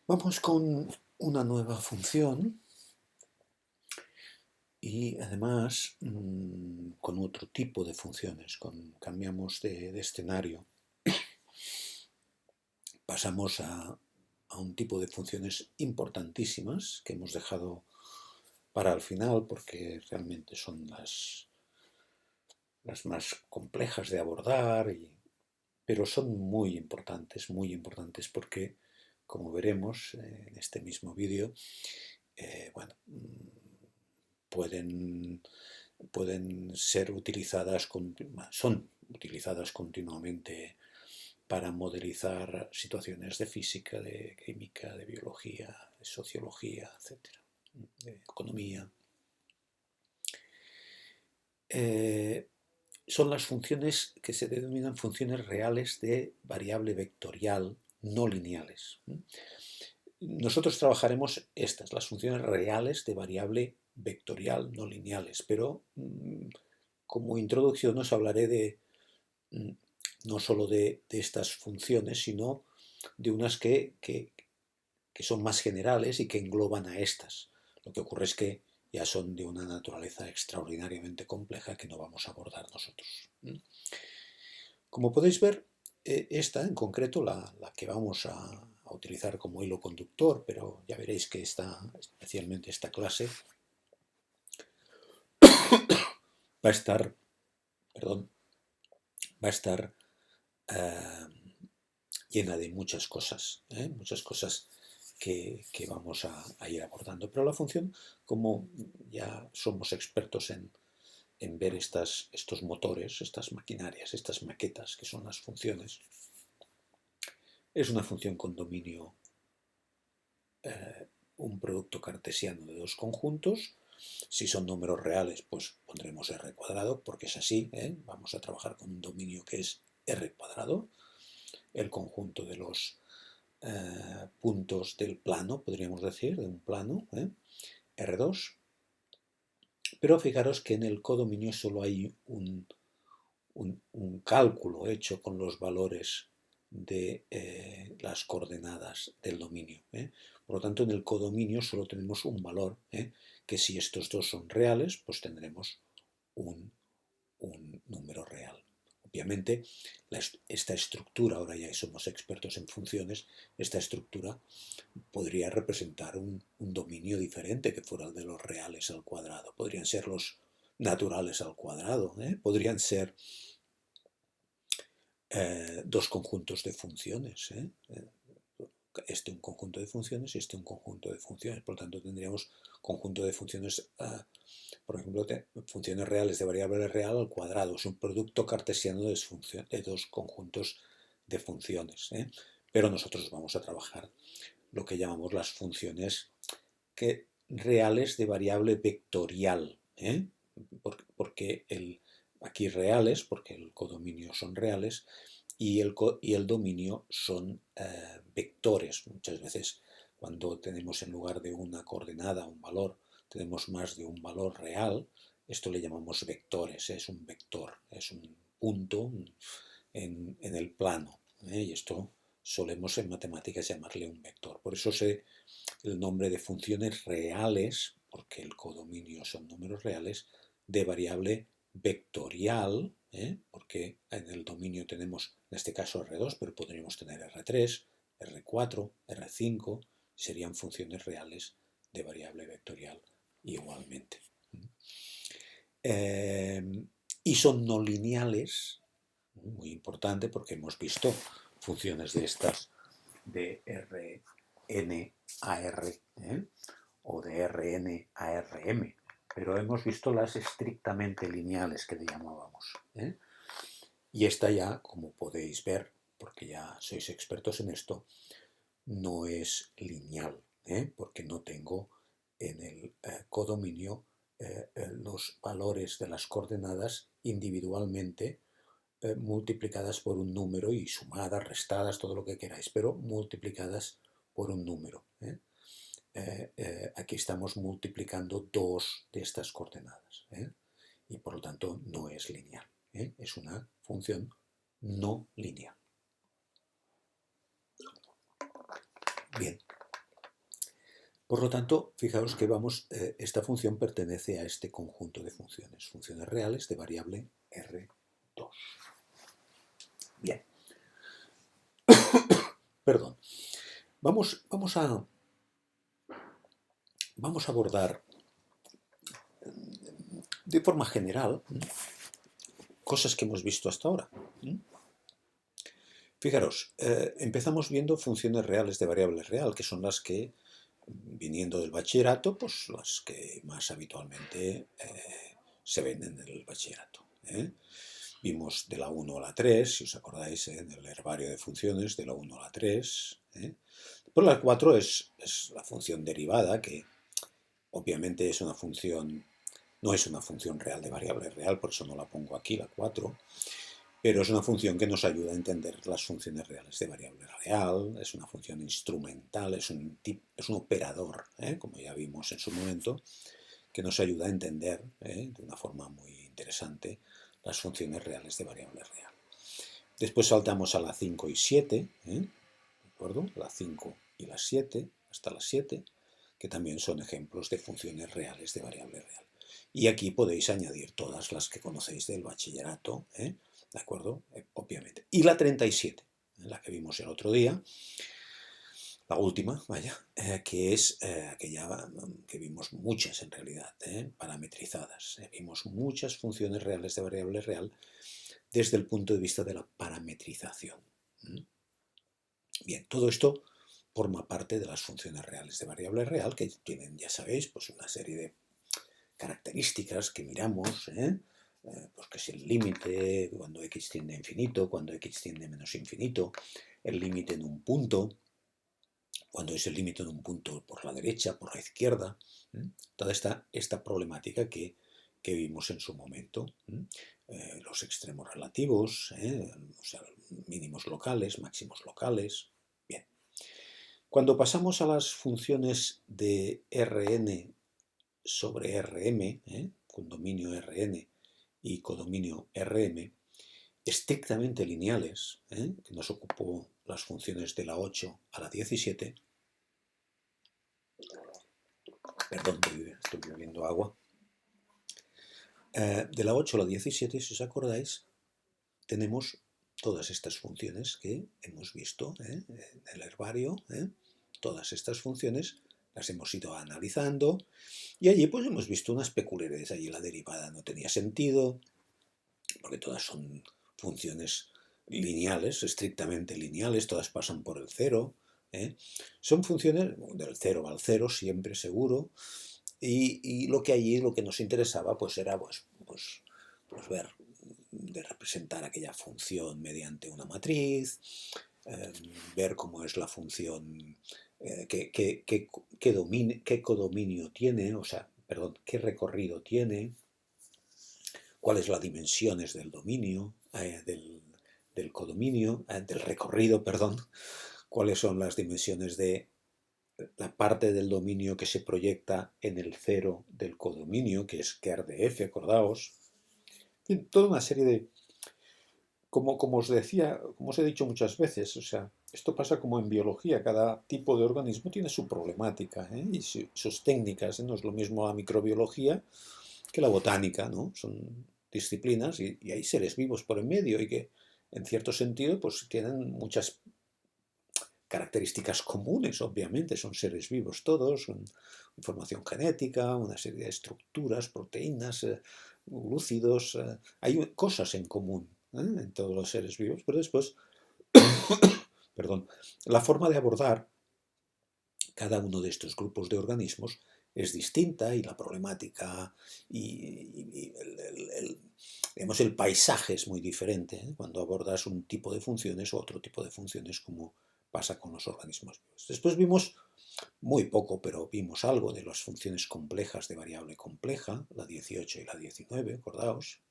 Vamos con una nueva función y además con otro tipo de funciones. Cambiamos de escenario. Pasamos a un tipo de funciones importantísimas que hemos dejado para el final porque realmente son las más complejas de abordar, pero son muy importantes porque, como veremos en este mismo vídeo, bueno, pueden ser utilizadas, son utilizadas continuamente para modelizar situaciones de física, de química, de biología, de sociología, etcétera, de economía. Son las funciones que se denominan funciones reales de variable vectorial no lineales. Nosotros trabajaremos las funciones reales de variable vectorial no lineales, pero como introducción os hablaré no solo de estas funciones, sino de unas que son más generales y que engloban a estas. Lo que ocurre es que ya son de una naturaleza extraordinariamente compleja que no vamos a abordar nosotros. Como podéis ver, esta en concreto, la que vamos a utilizar como hilo conductor, pero ya veréis que especialmente esta clase, va a estar llena de muchas cosas que vamos a ir abordando. Pero la función, como ya somos expertos en ver estos motores, estas maquinarias, estas maquetas que son las funciones, es una función con dominio, un producto cartesiano de dos conjuntos. Si son números reales, pues pondremos r cuadrado, porque es así, vamos a trabajar con un dominio que es r cuadrado, el conjunto de los puntos del plano, podríamos decir, de un plano, R2. Pero fijaros que en el codominio solo hay un cálculo hecho con los valores de las coordenadas del dominio. Por lo tanto, en el codominio solo tenemos un valor, que si estos dos son reales, pues tendremos un número real. Obviamente, esta estructura, ahora ya somos expertos en funciones, esta estructura podría representar un dominio diferente que fuera el de los reales al cuadrado. Podrían ser los naturales al cuadrado, podrían ser dos conjuntos de funciones. Este un conjunto de funciones y este un conjunto de funciones. Por lo tanto, tendríamos conjunto de funciones, por ejemplo, funciones reales de variable real al cuadrado. Es un producto cartesiano de dos conjuntos de funciones. Pero nosotros vamos a trabajar lo que llamamos las funciones reales de variable vectorial. Porque aquí reales, porque el codominio son reales, y el dominio son vectores. Muchas veces cuando tenemos en lugar de una coordenada, un valor, tenemos más de un valor real, esto le llamamos vectores, es un vector, es un punto en el plano, y esto solemos en matemáticas llamarle un vector. Por eso el nombre de funciones reales, porque el codominio son números reales, de variable vectorial, porque en el dominio tenemos, en este caso R2, pero podríamos tener R3, R4, R5, serían funciones reales de variable vectorial igualmente. Y son no lineales, muy importante porque hemos visto funciones de estas de Rn a R o de Rn a Rm, pero hemos visto las estrictamente lineales que le llamábamos. Y esta ya, como podéis ver, porque ya sois expertos en esto, no es lineal, porque no tengo en el codominio los valores de las coordenadas individualmente multiplicadas por un número y sumadas, restadas, todo lo que queráis, pero multiplicadas por un número. Aquí estamos multiplicando dos de estas coordenadas, y por lo tanto no es lineal, es una función no lineal. Bien, Por lo tanto, fijaos que esta función pertenece a este conjunto de funciones reales de variable R2. Bien, perdón. Vamos a abordar de forma general cosas que hemos visto hasta ahora. Fijaros, empezamos viendo funciones reales de variable real, que son las que, viniendo del bachillerato, pues las que más habitualmente se ven en el bachillerato. Vimos de la 1 a la 3, si os acordáis, en el herbario de funciones, de la 1 a la 3. Pues la 4 es la función derivada, que obviamente es una función, no es una función real de variable real, por eso no la pongo aquí, la 4, pero es una función que nos ayuda a entender las funciones reales de variable real, es una función instrumental, es un operador, como ya vimos en su momento, que nos ayuda a entender de una forma muy interesante las funciones reales de variable real. Después saltamos a la 5 y 7, ¿de acuerdo? La 5 y la 7, hasta la 7, que también son ejemplos de funciones reales de variable real. Y aquí podéis añadir todas las que conocéis del bachillerato, ¿de acuerdo? Obviamente. Y la 37, la que vimos el otro día, la última, vaya, que es aquella que vimos muchas en realidad, parametrizadas. Vimos muchas funciones reales de variable real desde el punto de vista de la parametrización. Bien, todo esto forma parte de las funciones reales de variable real, que tienen, ya sabéis, pues una serie de características que miramos, pues que es el límite cuando x tiende a infinito, cuando x tiende a menos infinito, el límite en un punto, cuando es el límite en un punto por la derecha, por la izquierda, toda esta problemática que vimos en su momento, los extremos relativos, o sea, mínimos locales, máximos locales. Bien. Cuando pasamos a las funciones de Rn sobre Rm, condominio Rn y codominio Rm, estrictamente lineales, que nos ocupó las funciones de la 8 a la 17, perdón, estoy bebiendo agua, de la 8 a la 17, si os acordáis, tenemos todas estas funciones que hemos visto en el herbario, todas estas funciones las hemos ido analizando y allí pues hemos visto unas peculiaridades. Allí la derivada no tenía sentido, porque todas son funciones lineales, estrictamente lineales, todas pasan por el cero. Son funciones del 0 al 0 siempre seguro, y lo que nos interesaba pues era pues ver, de representar aquella función mediante una matriz, ver cómo es la función, qué codominio tiene, o sea, perdón, qué recorrido tiene, cuáles las dimensiones del dominio, del codominio, del recorrido, perdón, cuáles son las dimensiones de la parte del dominio que se proyecta en el cero del codominio, que es ker de f, acordaos. En toda una serie de, como os decía, como os he dicho muchas veces, o sea, esto pasa como en biología, cada tipo de organismo tiene su problemática y sus técnicas, no es lo mismo la microbiología que la botánica, ¿no? Son disciplinas y hay seres vivos por en medio y que en cierto sentido pues tienen muchas características comunes, obviamente, son seres vivos todos, son información genética, una serie de estructuras, proteínas, glúcidos, hay cosas en común en todos los seres vivos, pero después, perdón, la forma de abordar cada uno de estos grupos de organismos es distinta y la problemática y digamos, el paisaje es muy diferente cuando abordas un tipo de funciones o otro tipo de funciones como pasa con los organismos vivos. Después vimos muy poco, pero vimos algo de las funciones complejas de variable compleja, la 18 y la 19, acordaos,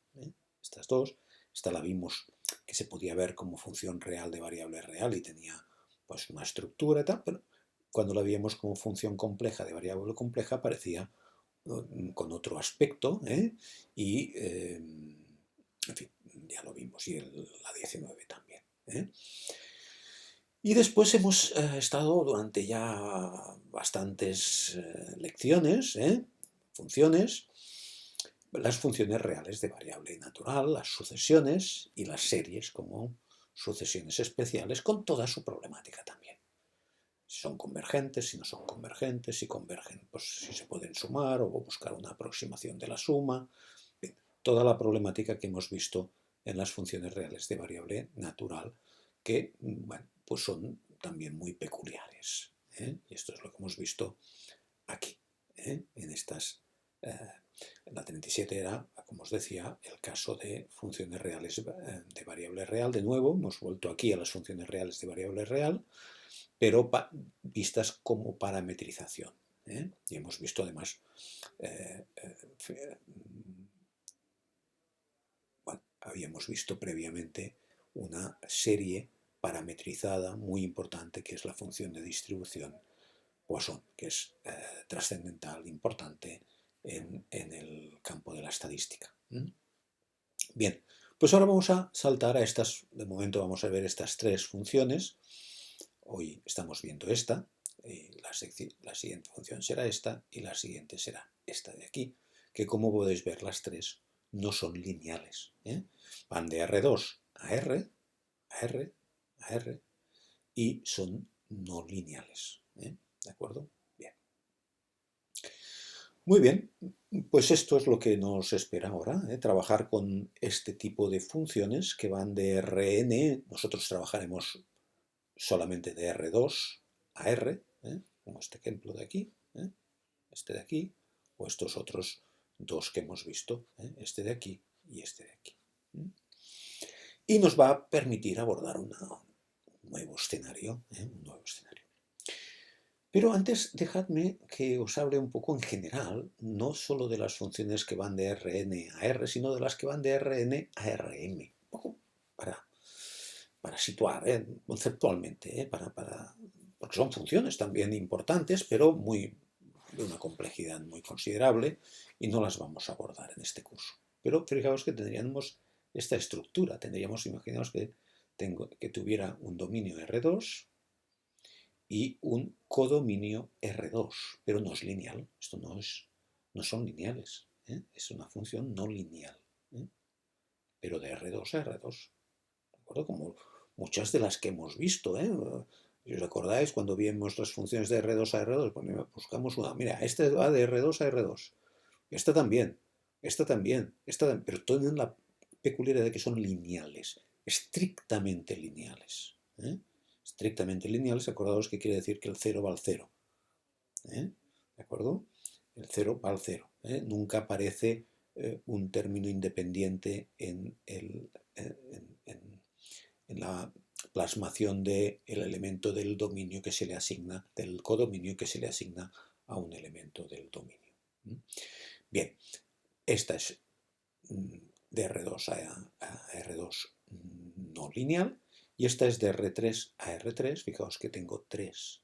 estas dos. Esta la vimos que se podía ver como función real de variable real y tenía pues una estructura y tal, pero cuando la vimos como función compleja de variable compleja aparecía con otro aspecto y, en fin, ya lo vimos, y la 19 también. Y después hemos estado durante ya bastantes lecciones, funciones, las funciones reales de variable natural, las sucesiones y las series como sucesiones especiales con toda su problemática también. Si son convergentes, si no son convergentes, si convergen, pues si se pueden sumar o buscar una aproximación de la suma. Bien, toda la problemática que hemos visto en las funciones reales de variable natural que, bueno, pues son también muy peculiares. Y esto es lo que hemos visto aquí, en estas... la 37 era, como os decía, el caso de funciones reales de variable real. De nuevo, hemos vuelto aquí a las funciones reales de variable real, pero vistas como parametrización. Y hemos visto además, bueno, habíamos visto previamente una serie parametrizada muy importante que es la función de distribución Poisson, que es trascendental, importante en el campo de la estadística. Bien, pues ahora vamos a saltar a estas, de momento vamos a ver estas tres funciones. Hoy estamos viendo esta, la siguiente función será esta y la siguiente será esta de aquí, que como podéis ver las tres no son lineales. Van de R2 a R, a R, a R y son no lineales. ¿De acuerdo? Bien. Muy bien, pues esto es lo que nos espera ahora, trabajar con este tipo de funciones que van de Rn. Nosotros trabajaremos solamente de R2 a R, como este ejemplo de aquí, este de aquí, o estos otros dos que hemos visto, este de aquí y este de aquí. Y nos va a permitir abordar un nuevo escenario, Pero antes, dejadme que os hable un poco en general, no solo de las funciones que van de Rn a R, sino de las que van de Rn a Rm. Un poco para situar conceptualmente, porque son funciones también importantes, pero de una complejidad muy considerable y no las vamos a abordar en este curso. Pero fijaos que tendríamos esta estructura, imaginaos que tuviera un dominio R2 y un codominio R2, pero no es lineal, esto no son lineales, es una función no lineal, pero de R2 a R2, ¿de acuerdo? Como muchas de las que hemos visto, Si os acordáis, cuando vimos las funciones de R2 a R2, pues buscamos una, mira, esta va de R2 a R2, esta también, pero tienen la peculiaridad de que son lineales, estrictamente lineales, estrictamente lineales, acordaos que quiere decir que el 0 va al 0. ¿De acuerdo? El 0 va al 0. Nunca aparece un término independiente en la plasmación del elemento del dominio que se le asigna, del codominio que se le asigna a un elemento del dominio. Bien, esta es de R2 a R2 no lineal y esta es de R3 a R3. Fijaos que tengo 3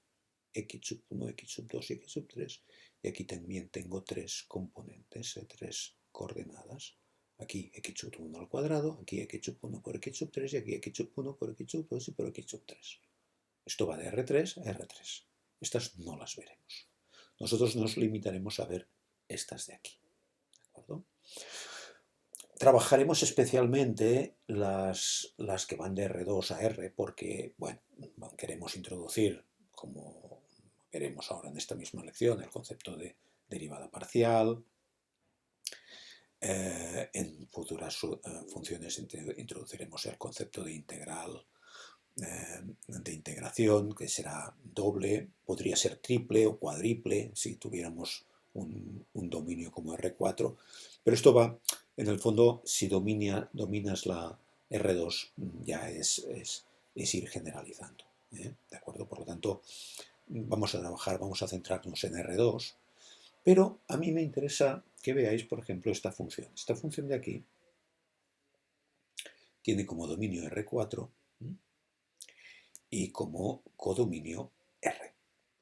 x sub 1, x sub 2 y x sub 3 y aquí también tengo tres componentes, tres coordenadas. Aquí x sub 1 al cuadrado, aquí x sub 1 por x sub 3 y aquí x sub 1 por x sub 2 y por x sub 3. Esto va de R3 a R3. Estas no las veremos. Nosotros nos limitaremos a ver estas de aquí. ¿De acuerdo? Trabajaremos especialmente las que van de R2 a R porque, bueno, queremos introducir, como veremos ahora en esta misma lección, el concepto de derivada parcial. En futuras funciones introduciremos el concepto de integral, de integración, que será doble, podría ser triple o cuádruple si tuviéramos un dominio como R4, pero esto va, en el fondo, si dominas la R2, ya es ir generalizando, ¿de acuerdo? Por lo tanto, vamos a centrarnos en R2, pero a mí me interesa que veáis, por ejemplo, esta función. Esta función de aquí tiene como dominio R4 y como codominio R.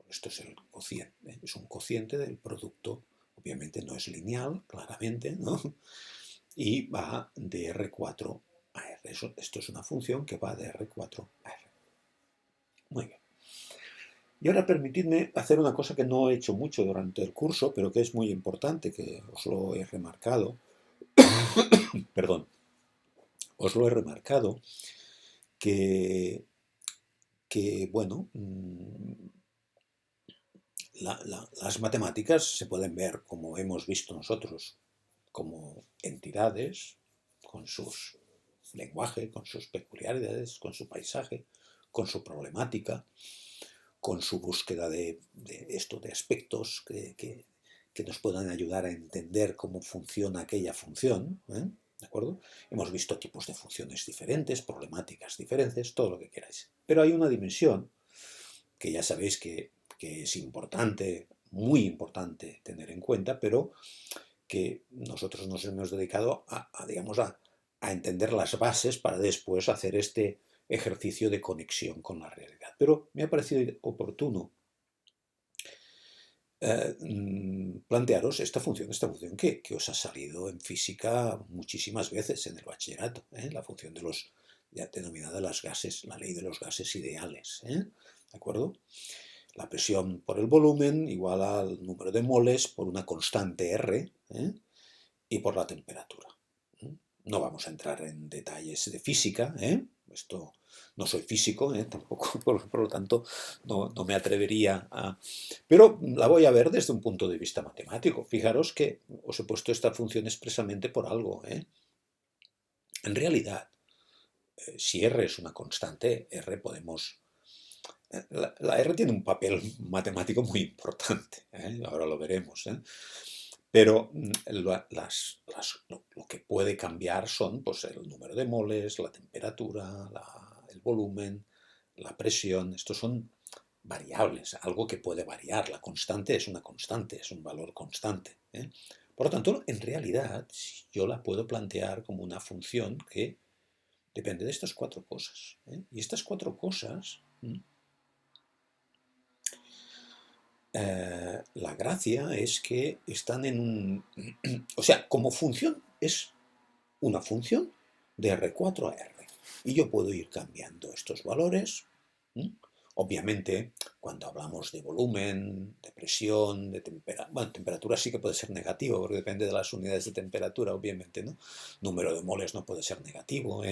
Esto es el cociente, es un cociente del producto, obviamente no es lineal, claramente, ¿no? Y va de R4 a R. Esto es una función que va de R4 a R. Muy bien. Y ahora permitidme hacer una cosa que no he hecho mucho durante el curso, pero que es muy importante, que os lo he remarcado. Perdón, os lo he remarcado, que, bueno, las matemáticas se pueden ver, como hemos visto nosotros, como entidades con sus lenguaje, con sus peculiaridades, con su paisaje, con su problemática, con su búsqueda de aspectos que nos puedan ayudar a entender cómo funciona aquella función, ¿eh? ¿De acuerdo? Hemos visto tipos de funciones diferentes, problemáticas diferentes, todo lo que queráis. Pero hay una dimensión que ya sabéis que es importante, muy importante tener en cuenta, pero que nosotros nos hemos dedicado digamos, a entender las bases para después hacer este ejercicio de conexión con la realidad. Pero me ha parecido oportuno plantearos esta función que os ha salido en física muchísimas veces en el bachillerato, la función de los, ya denominada las gases, la ley de los gases ideales, ¿de acuerdo? La presión por el volumen igual al número de moles por una constante R, y por la temperatura. No vamos a entrar en detalles de física, esto no soy físico, tampoco, por lo tanto no me atrevería a... Pero la voy a ver desde un punto de vista matemático. Fijaros que os he puesto esta función expresamente por algo. En realidad, si R es una constante, R podemos... La R tiene un papel matemático muy importante, ahora lo veremos. Pero lo que puede cambiar son pues, el número de moles, la temperatura, el volumen, la presión. Estos son variables, algo que puede variar. La constante es una constante, es un valor constante. Por lo tanto, en realidad, yo la puedo plantear como una función que depende de estas cuatro cosas. Y estas cuatro cosas... la gracia es que están en un... O sea, como función es una función de R4 a R. Y yo puedo ir cambiando estos valores. Obviamente, cuando hablamos de volumen, de presión, de temperatura... Bueno, temperatura sí que puede ser negativo, porque depende de las unidades de temperatura, obviamente, ¿no? Número de moles no puede ser negativo,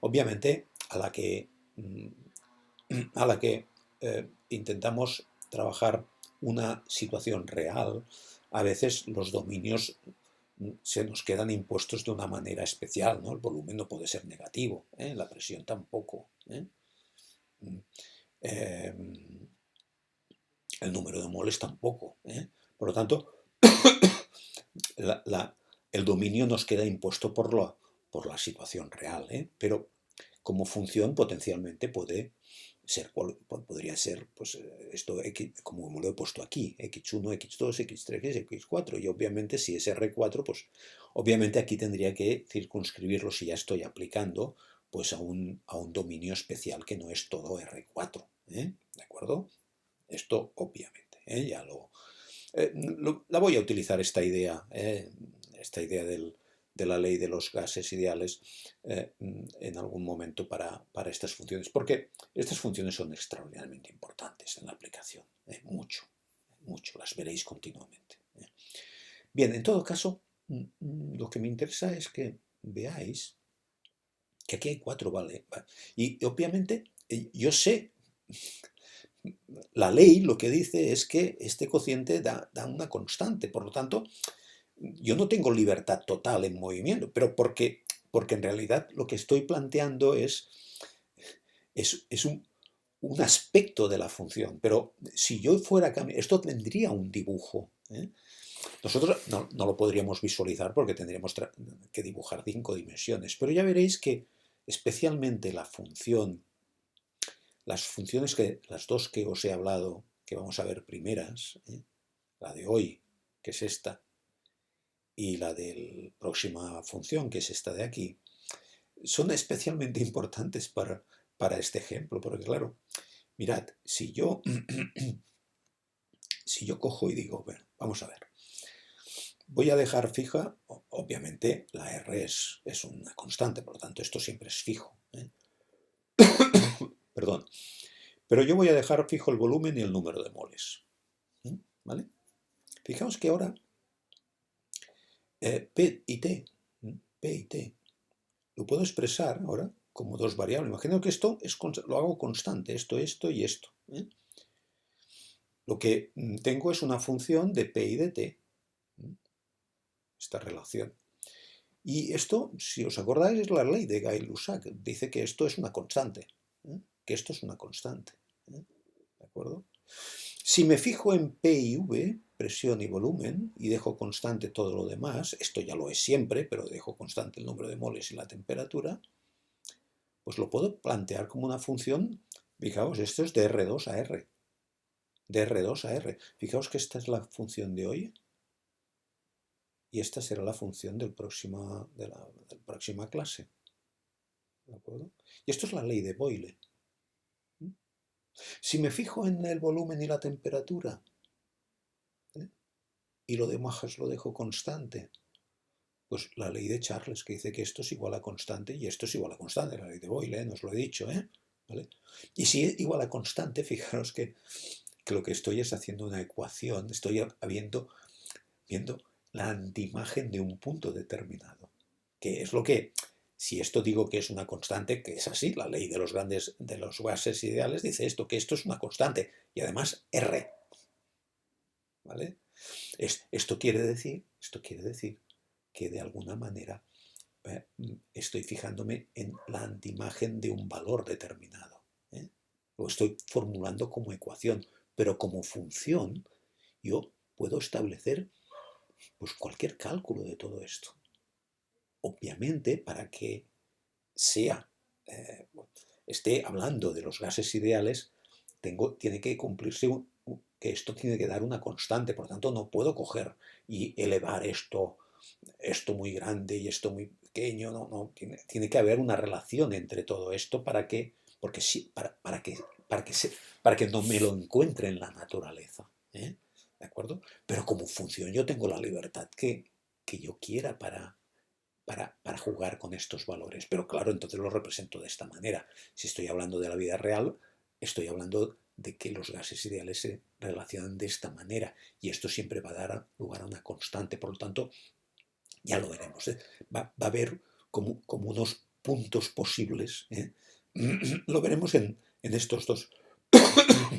Obviamente, a la que intentamos trabajar una situación real, a veces los dominios se nos quedan impuestos de una manera especial, ¿no? El volumen no puede ser negativo, la presión tampoco. El número de moles tampoco. Por lo tanto, el dominio nos queda impuesto por la situación real, pero como función potencialmente podría ser pues, esto X, como lo he puesto aquí, x1, x2, x3, x4, y obviamente si es R4, pues obviamente aquí tendría que circunscribirlo si ya estoy aplicando pues a un dominio especial que no es todo R4, ¿de acuerdo? Esto obviamente, la voy a utilizar esta idea de la ley de los gases ideales en algún momento para estas funciones, porque estas funciones son extraordinariamente importantes en la aplicación, mucho, las veréis continuamente. Bien, en todo caso, lo que me interesa es que veáis que aquí hay cuatro, ¿vale? Y obviamente yo sé, la ley lo que dice es que este cociente da una constante, por lo tanto, yo no tengo libertad total en movimiento, pero porque en realidad lo que estoy planteando es un aspecto de la función, pero si yo fuera a cambiar, esto tendría un dibujo. Nosotros no lo podríamos visualizar porque tendríamos que dibujar 5 dimensiones, pero ya veréis que especialmente las funciones las dos que os he hablado, que vamos a ver primeras, la de hoy, que es esta, y la de la próxima función, que es esta de aquí, son especialmente importantes para este ejemplo, porque claro, mirad, si yo cojo y digo, bueno, vamos a ver, voy a dejar fija, obviamente la R es una constante, por lo tanto esto siempre es fijo, perdón, Pero yo voy a dejar fijo el volumen y el número de moles. ¿Vale? Fijaos que ahora P y T, lo puedo expresar ahora como dos variables. Imagino que esto lo hago constante, esto y esto. Lo que tengo es una función de P y de T, esta relación. Y esto, si os acordáis, es la ley de Gay-Lussac. Dice que esto es una constante. Que esto es una constante. ¿De acuerdo? Si me fijo en P y V, presión y volumen, y dejo constante todo lo demás, esto ya lo es siempre, pero dejo constante el número de moles y la temperatura, pues lo puedo plantear como una función. Fijaos, esto es de R2 a R. De R2 a R. Fijaos que esta es la función de hoy. Y esta será la función de la próxima clase. ¿De acuerdo? Y esto es la ley de Boyle. Si me fijo en el volumen y la temperatura, y lo demás lo dejo constante, pues la ley de Charles, que dice que esto es igual a constante y esto es igual a constante, la ley de Boyle, no os lo he dicho, ¿vale? Y si es igual a constante, fijaros que lo que estoy es haciendo una ecuación, estoy viendo la antiimagen de un punto determinado, que es lo que, si esto digo que es una constante, que es así, la ley de los gases ideales dice esto, que esto es una constante, y además R, ¿vale? Esto quiere decir que de alguna manera estoy fijándome en la antiimagen de un valor determinado. Lo estoy formulando como ecuación, pero como función yo puedo establecer pues cualquier cálculo de todo esto. Obviamente, para que esté hablando de los gases ideales, tiene que cumplirse que esto tiene que dar una constante, por tanto no puedo coger y elevar esto muy grande y esto muy pequeño, no, tiene que haber una relación entre todo esto para que no me lo encuentre en la naturaleza, ¿de acuerdo? Pero como función yo tengo la libertad que yo quiera para jugar con estos valores. Pero claro, entonces lo represento de esta manera. Si estoy hablando de la vida real, estoy hablando de que los gases ideales se relacionan de esta manera y esto siempre va a dar lugar a una constante. Por lo tanto, ya lo veremos. Va a haber como unos puntos posibles. Lo veremos en estos dos.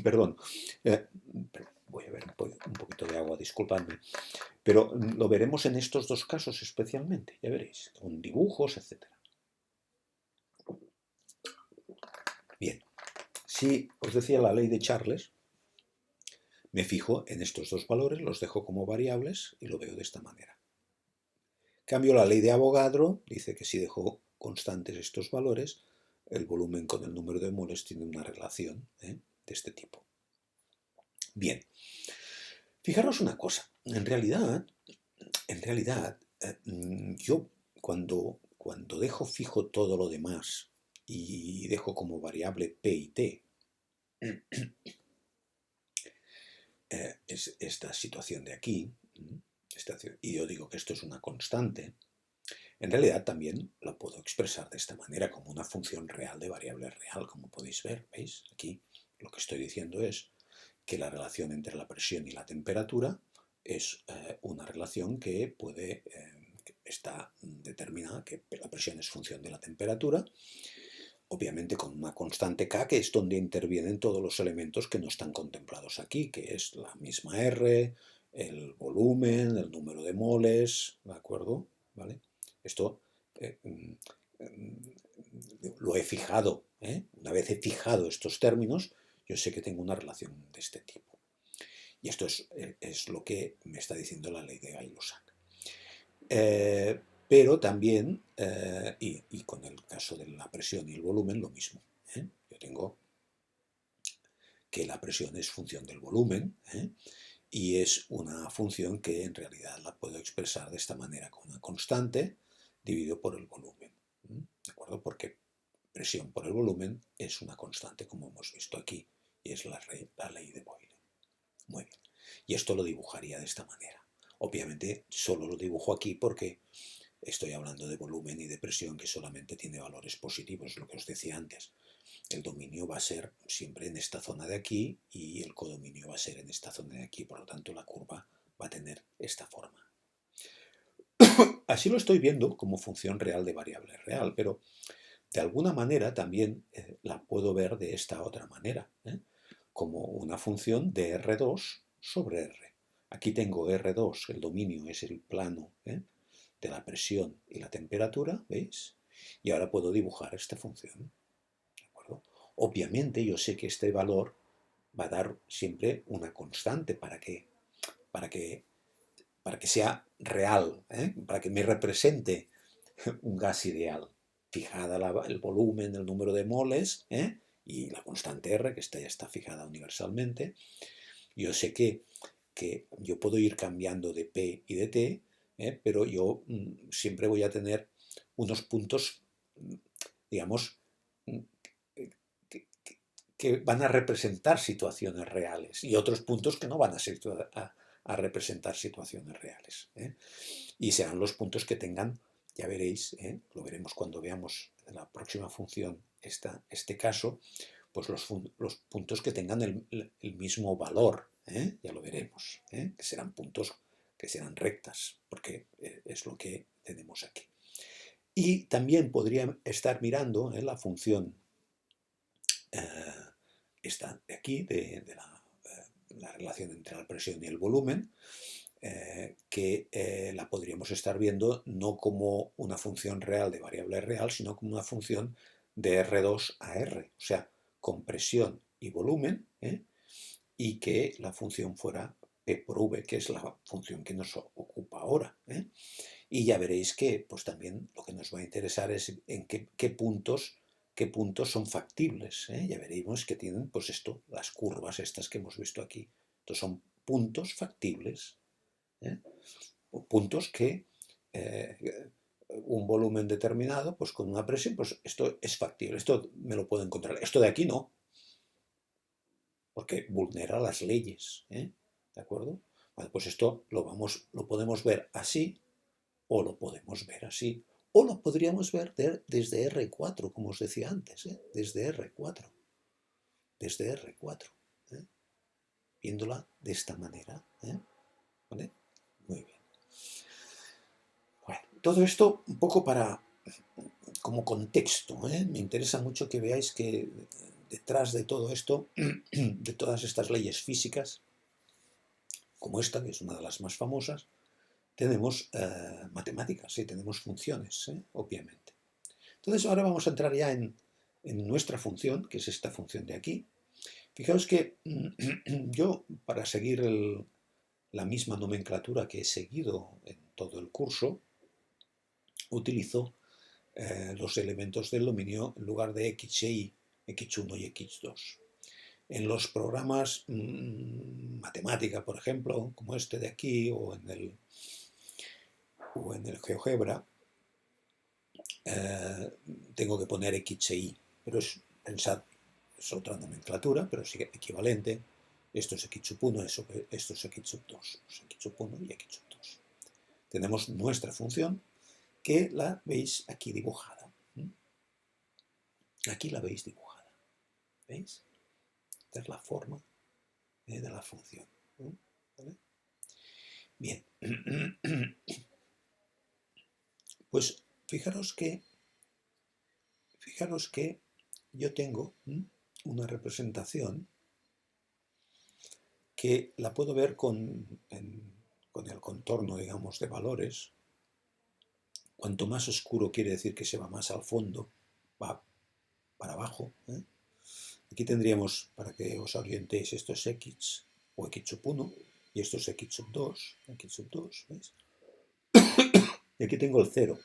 Perdón. Voy a ver un poquito de agua, disculpadme. Pero lo veremos en estos dos casos especialmente, ya veréis, con dibujos, etc. Bien, si os decía la ley de Charles, me fijo en estos dos valores, los dejo como variables y lo veo de esta manera. En cambio, la ley de Avogadro dice que si dejo constantes estos valores, el volumen con el número de moles tiene una relación de este tipo. Bien, fijaros una cosa, en realidad, yo cuando dejo fijo todo lo demás y dejo como variable P y T es esta situación de aquí, y yo digo que esto es una constante, en realidad también la puedo expresar de esta manera como una función real de variable real, como podéis ver, ¿veis? Aquí lo que estoy diciendo es que la relación entre la presión y la temperatura es una relación que está determinada, que la presión es función de la temperatura, obviamente con una constante K, que es donde intervienen todos los elementos que no están contemplados aquí, que es la misma R, el volumen, el número de moles, ¿de acuerdo? ¿Vale? Esto lo he fijado, Una vez he fijado estos términos, yo sé que tengo una relación de este tipo. Y esto es lo que me está diciendo la ley de Gay-Lussac. Pero también, y con el caso de la presión y el volumen, lo mismo. Yo tengo que la presión es función del volumen, y es una función que en realidad la puedo expresar de esta manera, con una constante dividido por el volumen. ¿De acuerdo? Porque presión por el volumen es una constante, como hemos visto aquí, y es la ley de Boyle. Muy bien. Y esto lo dibujaría de esta manera. Obviamente solo lo dibujo aquí porque estoy hablando de volumen y de presión que solamente tiene valores positivos, es lo que os decía antes. El dominio va a ser siempre en esta zona de aquí y el codominio va a ser en esta zona de aquí, por lo tanto la curva va a tener esta forma. Así lo estoy viendo como función real de variable real, pero de alguna manera también la puedo ver de esta otra manera, como una función de R2 sobre R. Aquí tengo R2, el dominio es el plano de la presión y la temperatura, ¿veis? Y ahora puedo dibujar esta función. ¿De acuerdo? Obviamente yo sé que este valor va a dar siempre una constante para que sea real, para que me represente un gas ideal. Fijada el volumen, el número de moles y la constante R, que ya está fijada universalmente. Yo sé que yo puedo ir cambiando de P y de T, pero yo siempre voy a tener unos puntos, digamos, que van a representar situaciones reales y otros puntos que no van a representar situaciones reales. Y serán los puntos que tengan, ya veréis, lo veremos cuando veamos en la próxima función este caso, pues los puntos que tengan el mismo valor, ya lo veremos, que serán puntos que serán rectas, porque es lo que tenemos aquí. Y también podría estar mirando la función esta de aquí, de la relación entre la presión y el volumen, que la podríamos estar viendo no como una función real de variable real, sino como una función de R2 a R, o sea, con presión y volumen, y que la función fuera P por V, que es la función que nos ocupa ahora. Y ya veréis que pues también lo que nos va a interesar es en qué puntos son factibles. Ya veremos que tienen pues las curvas estas que hemos visto aquí. Estos son puntos factibles. O puntos que un volumen determinado, pues con una presión, pues esto es factible, esto me lo puedo encontrar. Esto de aquí no, porque vulnera las leyes. ¿De acuerdo? Vale, pues esto lo podemos ver así, o lo podemos ver así, o lo podríamos ver desde R4, como os decía antes, desde R4. Desde R4. Viéndola de esta manera. ¿Vale? Muy bien. Bueno, todo esto un poco como contexto. Me interesa mucho que veáis que detrás de todo esto, de todas estas leyes físicas, como esta, que es una de las más famosas, tenemos matemáticas, tenemos funciones, obviamente. Entonces ahora vamos a entrar ya en nuestra función, que es esta función de aquí. Fijaos que yo, para seguir la misma nomenclatura que he seguido en todo el curso, utilizo los elementos del dominio en lugar de x e y, x1 y x2. En los programas matemática, por ejemplo, como este de aquí, o en el GeoGebra, tengo que poner x e y, pero pensad, es otra nomenclatura, pero sigue equivalente. Esto es x1, esto es x2, x1 y x2. Tenemos nuestra función, que la veis aquí dibujada. Aquí la veis dibujada. ¿Veis? Esta es la forma de la función. ¿Vale? Bien. Pues fijaros que yo tengo una representación que la puedo ver con el contorno, digamos, de valores. Cuanto más oscuro quiere decir que se va más al fondo, va para abajo. Aquí tendríamos, para que os orientéis, esto es x o x1 y esto es x2, ¿veis? Y aquí tengo el 0.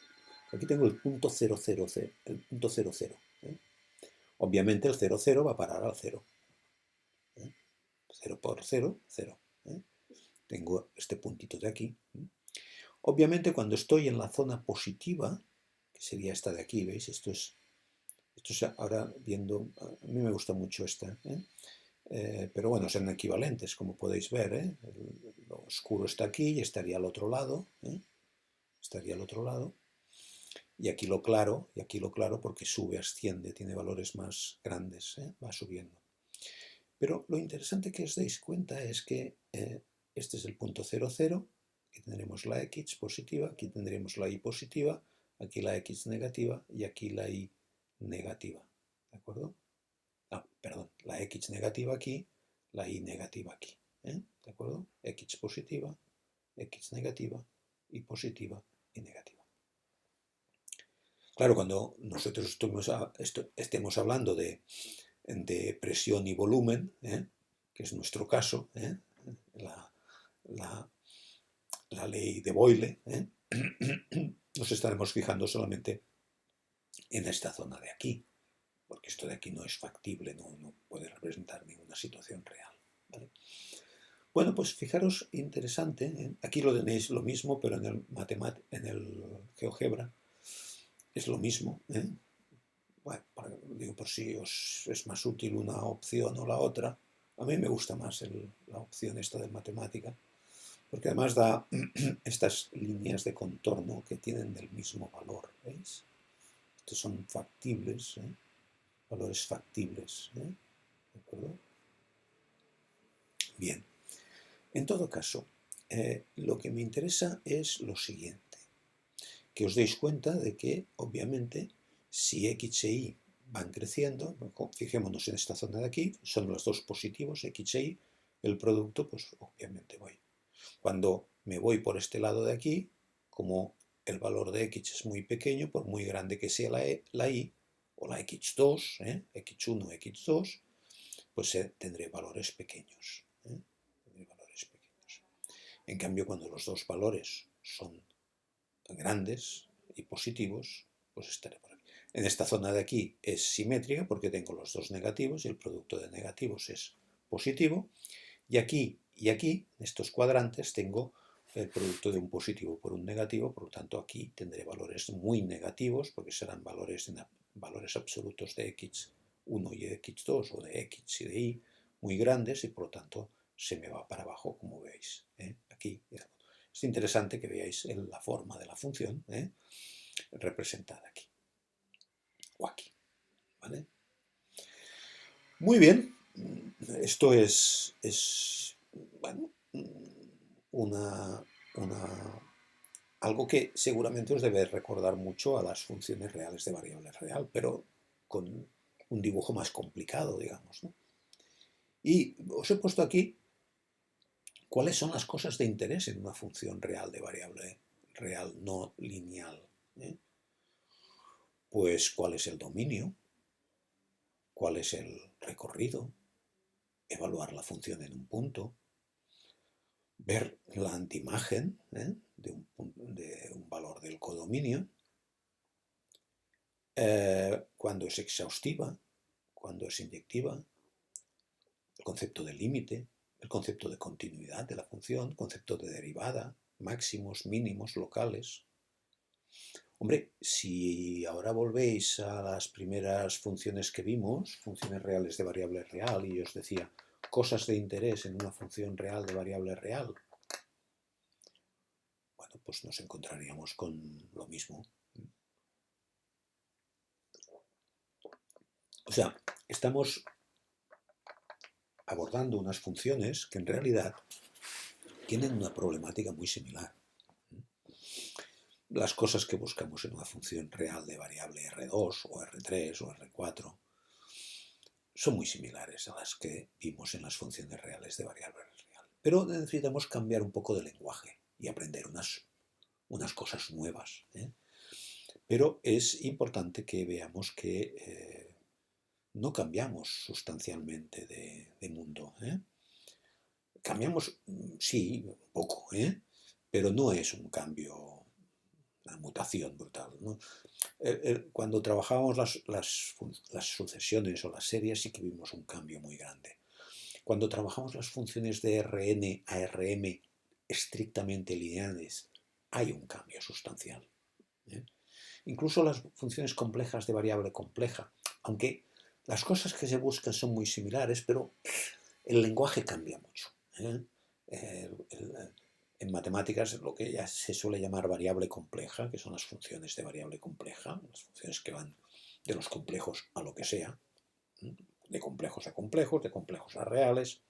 Aquí tengo el punto 0, 0, 0, el punto 0, 0. Obviamente el 0, 0 va a parar al 0. 0 por 0, 0. Tengo este puntito de aquí. Obviamente cuando estoy en la zona positiva, que sería esta de aquí, ¿veis? Esto es ahora viendo, a mí me gusta mucho esta, pero bueno, son equivalentes, como podéis ver. Lo oscuro está aquí y estaría al otro lado. Estaría al otro lado. y aquí lo claro porque sube, asciende, tiene valores más grandes, va subiendo. Pero lo interesante que os deis cuenta es que este es el punto 0, 0, aquí tendremos la X positiva, aquí tendremos la Y positiva, aquí la X negativa y aquí la Y negativa, ¿de acuerdo? Perdón, la X negativa aquí, la Y negativa aquí, ¿de acuerdo? X positiva, X negativa, Y positiva y negativa. Claro, cuando nosotros estemos hablando de presión y volumen, que es nuestro caso, la ley de Boyle, nos estaremos fijando solamente en esta zona de aquí, porque esto de aquí no es factible, no puede representar ninguna situación real, ¿vale? Bueno, pues fijaros, interesante, aquí lo tenéis lo mismo, pero en el GeoGebra es lo mismo, Bueno, digo, por si os es más útil una opción o la otra. A mí me gusta más la opción esta de matemática, porque además da estas líneas de contorno que tienen el mismo valor, ¿veis? Estos son factibles, valores factibles, ¿de acuerdo? Bien, en todo caso, lo que me interesa es lo siguiente, que os deis cuenta de que, obviamente, si X e Y van creciendo, fijémonos en esta zona de aquí, son los dos positivos, X e Y, el producto, pues obviamente voy. Cuando me voy por este lado de aquí, como el valor de X es muy pequeño, por muy grande que sea la Y, o la X2, X1, X2, pues tendré valores pequeños. Tendré valores pequeños. En cambio, cuando los dos valores son grandes y positivos, pues estaré por aquí. En esta zona de aquí es simétrica porque tengo los dos negativos y el producto de negativos es positivo. Y aquí, en estos cuadrantes, tengo el producto de un positivo por un negativo, por lo tanto aquí tendré valores muy negativos porque serán valores absolutos de X1 y de X2 o de X y de Y muy grandes y por lo tanto se me va para abajo, como veis. Aquí es interesante que veáis la forma de la función representada aquí o aquí, ¿vale? Muy bien, esto es bueno, algo que seguramente os debe recordar mucho a las funciones reales de variable real, pero con un dibujo más complicado, digamos, ¿no? Y os he puesto aquí cuáles son las cosas de interés en una función real de variable real no lineal. Pues cuál es el dominio, cuál es el recorrido, evaluar la función en un punto, ver la antiimagen de un valor del codominio, cuando es exhaustiva, cuando es inyectiva, el concepto de límite, el concepto de continuidad de la función, concepto de derivada, máximos, mínimos, locales. Hombre, si ahora volvéis a las primeras funciones que vimos, funciones reales de variable real, y os decía cosas de interés en una función real de variable real, bueno, pues nos encontraríamos con lo mismo. O sea, estamos abordando unas funciones que en realidad tienen una problemática muy similar. Las cosas que buscamos en una función real de variable R2 o R3 o R4 son muy similares a las que vimos en las funciones reales de variable real. Pero necesitamos cambiar un poco de lenguaje y aprender unas cosas nuevas. Pero es importante que veamos que no cambiamos sustancialmente de mundo. Cambiamos, sí, un poco, pero no es un cambio, una mutación brutal, ¿no? Cuando trabajábamos las sucesiones o las series sí que vimos un cambio muy grande. Cuando trabajamos las funciones de Rn a Rm estrictamente lineales, hay un cambio sustancial. Incluso las funciones complejas de variable compleja, aunque las cosas que se buscan son muy similares, pero el lenguaje cambia mucho. en matemáticas lo que ya se suele llamar variable compleja, que son las funciones de variable compleja, las funciones que van de los complejos a lo que sea, de complejos a complejos, de complejos a reales.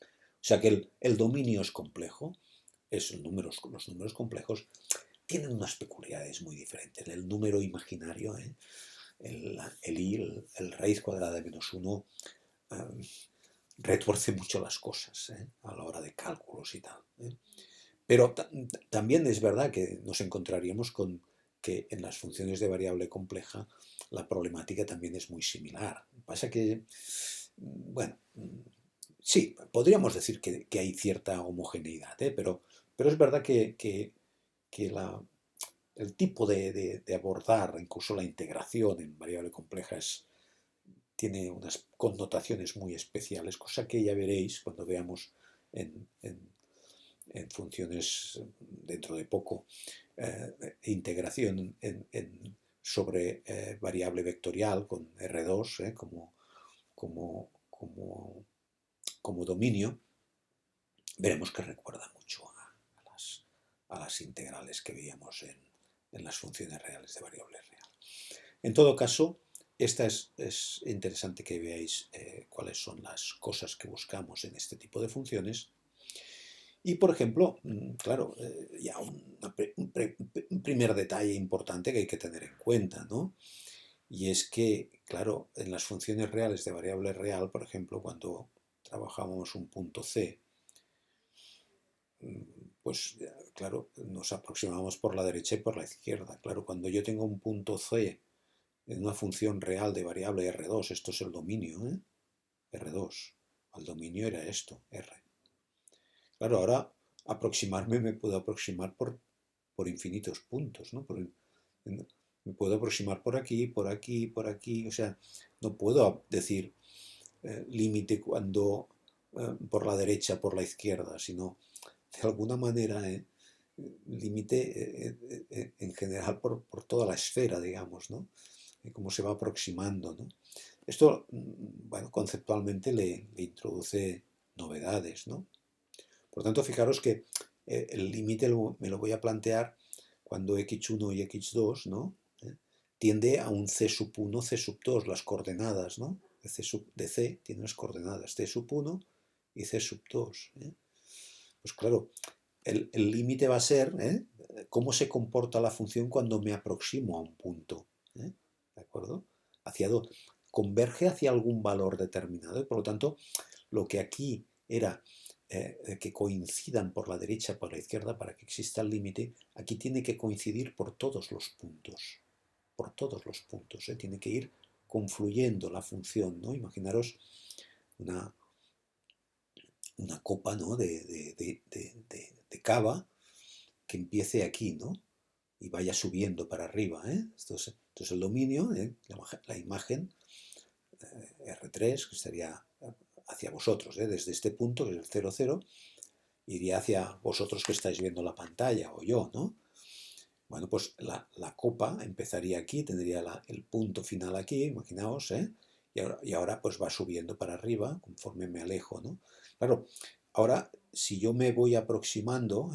O sea que el dominio es complejo, los números complejos tienen unas peculiaridades muy diferentes. El número imaginario, el i, el raíz cuadrada de -1, retuerce mucho las cosas a la hora de cálculos y tal. Pero también es verdad que nos encontraríamos con que en las funciones de variable compleja la problemática también es muy similar. Pasa que, bueno, sí, podríamos decir que hay cierta homogeneidad, pero es verdad que el tipo de abordar, incluso la integración en variable compleja, tiene unas connotaciones muy especiales, cosa que ya veréis cuando veamos en funciones dentro de poco, integración sobre variable vectorial con R2 como dominio. Veremos que recuerda mucho a las integrales que veíamos en las funciones reales de variable real. En todo caso, es interesante que veáis cuáles son las cosas que buscamos en este tipo de funciones. Y, por ejemplo, claro, ya un primer detalle importante que hay que tener en cuenta, ¿no? Y es que, claro, en las funciones reales de variable real, por ejemplo, cuando trabajamos un punto C, pues, claro, nos aproximamos por la derecha y por la izquierda. Claro, cuando yo tengo un punto C en una función real de variable R2, esto es el dominio, R2, el dominio era esto, R. Claro, ahora me puedo aproximar por infinitos puntos, ¿no? Me puedo aproximar por aquí, por aquí, por aquí, o sea, no puedo decir límite cuando por la derecha, por la izquierda, sino de alguna manera límite en general por toda la esfera, digamos, ¿no? Cómo se va aproximando, ¿no? Esto, bueno, conceptualmente le introduce novedades, ¿no? Por tanto, fijaros que el límite me lo voy a plantear cuando x1 y x2, ¿no? Tiende a un c sub 1, c sub 2, las coordenadas, ¿no? De C tiene las coordenadas c sub 1 y c sub 2. Pues claro, el límite va a ser cómo se comporta la función cuando me aproximo a un punto. ¿De acuerdo? Converge hacia algún valor determinado y por lo tanto lo que aquí era que coincidan por la derecha, por la izquierda, para que exista el límite, aquí tiene que coincidir por todos los puntos. Por todos los puntos. Tiene que ir confluyendo la función, ¿no? Imaginaros una copa, ¿no? de cava que empiece aquí, ¿no? Y vaya subiendo para arriba. Esto es el dominio, la imagen R3, que estaría hacia vosotros, desde este punto, que es el 0, 0, iría hacia vosotros que estáis viendo la pantalla, o yo, ¿no? Bueno, pues la copa empezaría aquí, tendría el punto final aquí, imaginaos, y ahora pues va subiendo para arriba conforme me alejo, ¿no? Claro, ahora si yo me voy aproximando,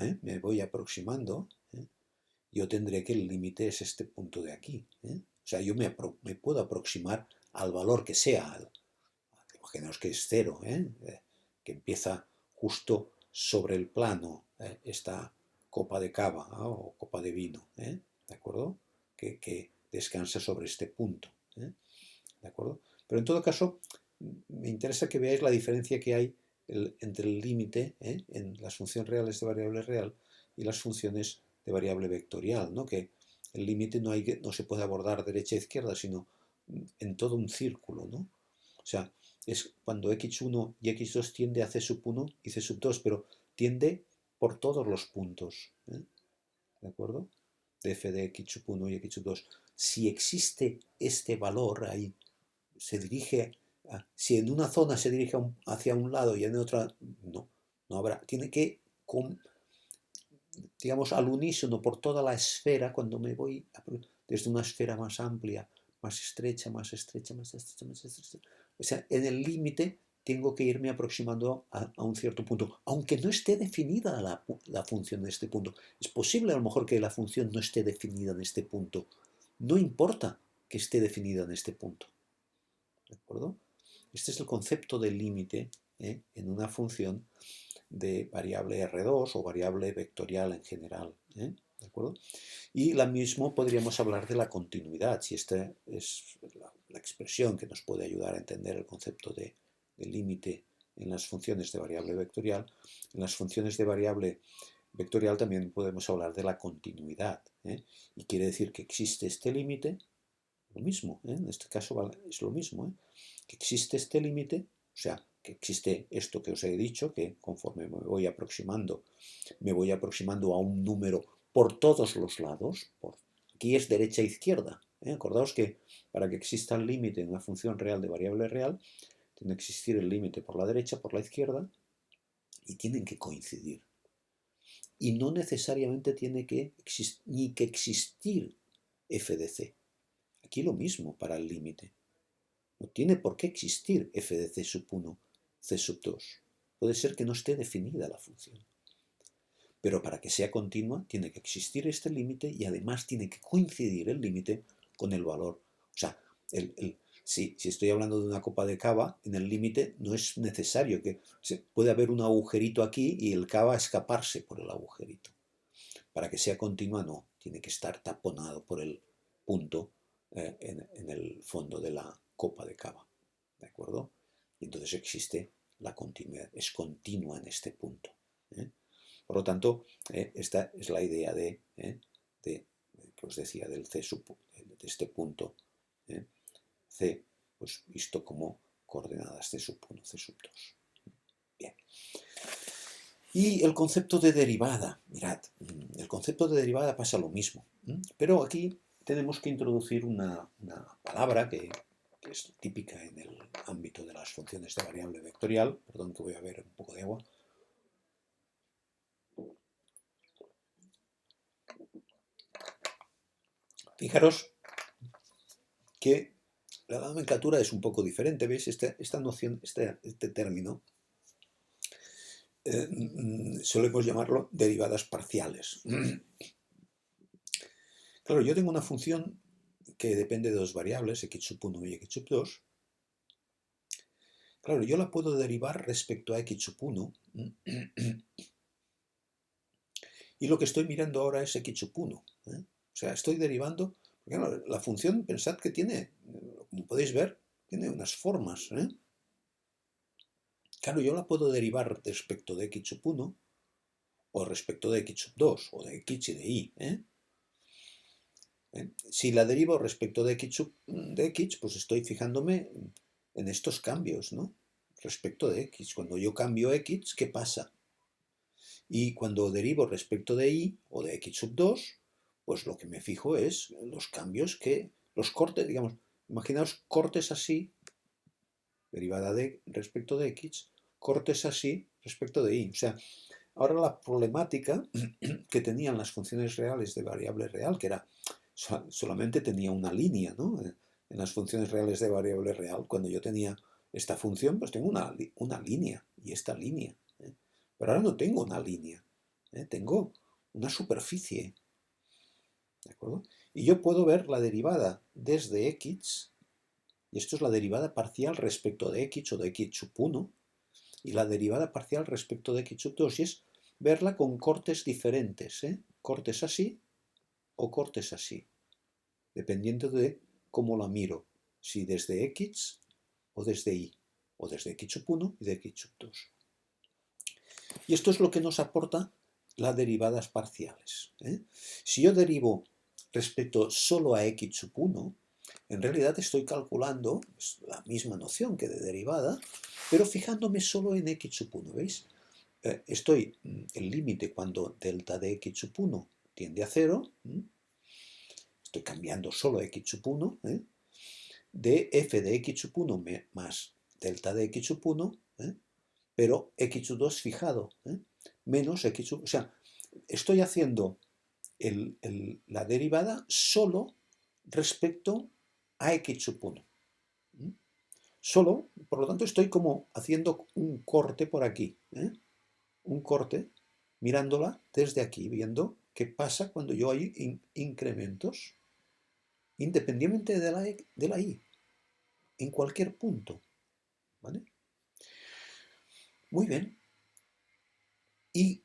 yo tendré que el límite es este punto de aquí. O sea, yo me puedo aproximar al valor que sea, imaginaos que es 0, que empieza justo sobre el plano, esta copa de cava o copa de vino, ¿de acuerdo? Que descansa sobre este punto, ¿de acuerdo? Pero en todo caso, me interesa que veáis la diferencia que hay entre el límite en las funciones reales de variable real y las funciones de variable vectorial, ¿no? Que el límite no se puede abordar derecha e izquierda, sino en todo un círculo, ¿no? O sea, es cuando x1 y x2 tiende a c sub 1 y c sub 2, pero tiende por todos los puntos, ¿de acuerdo? De f de x sub 1 y x sub 2. Si existe este valor ahí, se dirige, si en una zona se dirige hacia un lado y en otra, no habrá. Tiene que, digamos, al unísono por toda la esfera, cuando me voy desde una esfera más amplia, más estrecha, más estrecha, más estrecha, más estrecha. O sea, en el límite tengo que irme aproximando a un cierto punto, aunque no esté definida la función en este punto. Es posible a lo mejor que la función no esté definida en este punto. No importa que esté definida en este punto. ¿De acuerdo? Este es el concepto del límite en una función de variable R2 o variable vectorial en general. ¿De acuerdo? Y lo mismo podríamos hablar de la continuidad, si esta es la expresión que nos puede ayudar a entender el concepto de límite en las funciones de variable vectorial. En las funciones de variable vectorial también podemos hablar de la continuidad. Y quiere decir que existe este límite, lo mismo, en este caso es lo mismo, que existe este límite, o sea, que existe esto que os he dicho, que conforme me voy aproximando a un número por todos los lados, aquí es derecha e izquierda. Acordaos que para que exista el límite en una función real de variable real, tiene que existir el límite por la derecha, por la izquierda, y tienen que coincidir. Y no necesariamente tiene que ni que existir f de c. Aquí lo mismo para el límite. No tiene por qué existir f de c sub 1, c sub 2. Puede ser que no esté definida la función. Pero para que sea continua tiene que existir este límite y además tiene que coincidir el límite con el valor. O sea, si estoy hablando de una copa de cava, en el límite no es necesario que... puede haber un agujerito aquí y el cava escaparse por el agujerito. Para que sea continua no, tiene que estar taponado por el punto en el fondo de la copa de cava. ¿De acuerdo? Y entonces existe la continuidad, es continua en este punto. Por lo tanto, esta es la idea que os decía del C de este punto C, pues visto como coordenadas C sub 1, C sub 2. Bien. Y el concepto de derivada, mirad, el concepto de derivada pasa lo mismo, pero aquí tenemos que introducir una palabra que es típica en el ámbito de las funciones de variable vectorial. Perdón que voy a beber un poco de agua. Fijaros que la nomenclatura es un poco diferente, ¿veis? Esta noción, este término, solemos llamarlo derivadas parciales. Claro, yo tengo una función que depende de dos variables, x sub 1 y x sub 2. Claro, yo la puedo derivar respecto a x sub 1. Y lo que estoy mirando ahora es x sub 1. O sea, estoy derivando... Porque, claro, la función, pensad que tiene, como podéis ver, tiene unas formas. Claro, yo la puedo derivar respecto de x sub 1 o respecto de x sub 2 o de x y de y. Si la derivo respecto de x, pues estoy fijándome en estos cambios, ¿no? Respecto de x. Cuando yo cambio x, ¿qué pasa? Y cuando derivo respecto de y o de x sub 2, pues lo que me fijo es los cambios los cortes, digamos, imaginaos cortes así, derivada de respecto de x, cortes así respecto de y. O sea, ahora la problemática que tenían las funciones reales de variable real, que era solamente tenía una línea, ¿no? En las funciones reales de variable real, cuando yo tenía esta función, pues tengo una línea y esta línea. Pero ahora no tengo una línea, tengo una superficie. ¿De acuerdo? Y yo puedo ver la derivada desde x, y esto es la derivada parcial respecto de x o de x sub 1, y la derivada parcial respecto de x sub 2, y es verla con cortes diferentes, cortes así o cortes así, dependiendo de cómo la miro, si desde x o desde y, o desde x sub 1 y de x sub 2. Y esto es lo que nos aporta las derivadas parciales. Si yo derivo respecto solo a x sub 1, en realidad estoy calculando la misma noción que de derivada, pero fijándome solo en x sub 1, ¿veis? El límite cuando delta de x sub 1 tiende a 0, estoy cambiando solo x sub 1, de f de x sub 1 más delta de x sub 1, pero x sub 2 fijado, menos x sub... O sea, estoy haciendo la derivada solo respecto a x sub 1. Solo, por lo tanto, estoy como haciendo un corte por aquí, ¿eh? Un corte mirándola desde aquí, viendo qué pasa cuando yo hay incrementos, independientemente de la i, en cualquier punto. ¿Vale? Muy bien. Y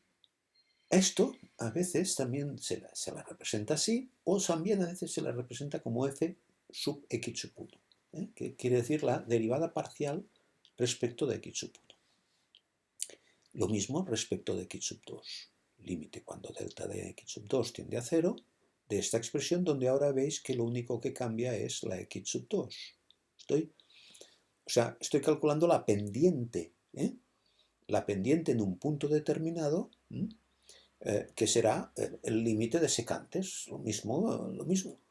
esto a veces también se la representa así, o también a veces se la representa como f sub x sub 1, ¿eh? Que quiere decir la derivada parcial respecto de x sub 1. Lo mismo respecto de x sub 2. Límite cuando delta de x sub 2 tiende a 0, de esta expresión donde ahora veis que lo único que cambia es la x sub 2. Estoy calculando la pendiente, ¿eh? La pendiente en un punto determinado, que será el límite de secantes. Lo mismo,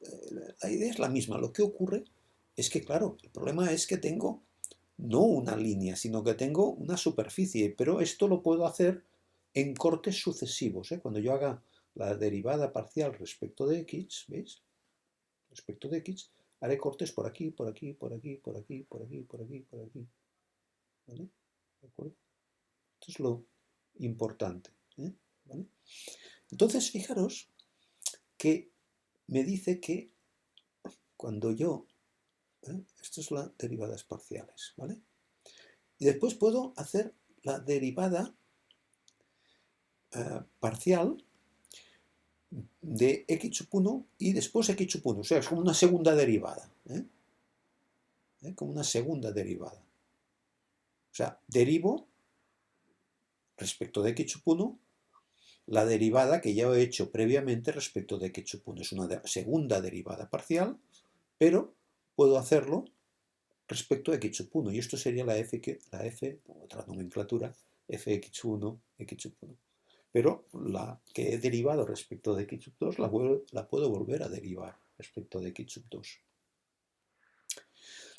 la idea es la misma. Lo que ocurre es que, claro, el problema es que tengo no una línea, sino que tengo una superficie, pero esto lo puedo hacer en cortes sucesivos, ¿eh? Cuando yo haga la derivada parcial respecto de x, ¿veis? Respecto de x, haré cortes por aquí, por aquí, por aquí, por aquí, por aquí, por aquí, por aquí. ¿Vale? ¿De acuerdo? Esto es lo importante, ¿eh? ¿Vale? Entonces, fijaros que me dice que cuando yo, esto es las derivadas parciales, ¿vale? Y después puedo hacer la derivada parcial de x sub 1 y después x sub 1, o sea, es como una segunda derivada, como una segunda derivada. O sea, derivo respecto de x sub 1 la derivada que ya he hecho previamente respecto de x sub 1. Es una segunda derivada parcial, pero puedo hacerlo respecto a x sub 1, y esto sería la f, otra nomenclatura, fx1, x sub 1. Pero la que he derivado respecto de x sub 2 la puedo volver a derivar respecto de x sub 2.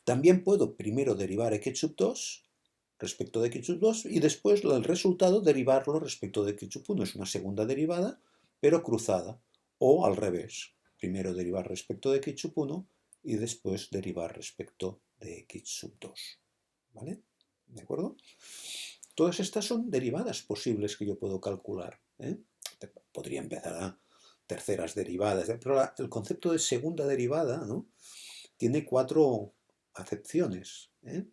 También puedo primero derivar x sub 2 respecto de x sub 2 y después el resultado derivarlo respecto de x sub 1. Es una segunda derivada, pero cruzada, o al revés. Primero derivar respecto de x sub 1 y después derivar respecto de x sub 2. ¿Vale? ¿De acuerdo? Todas estas son derivadas posibles que yo puedo calcular, ¿eh? Podría empezar a terceras derivadas, pero el concepto de segunda derivada, ¿no?, tiene 4 acepciones, ¿eh?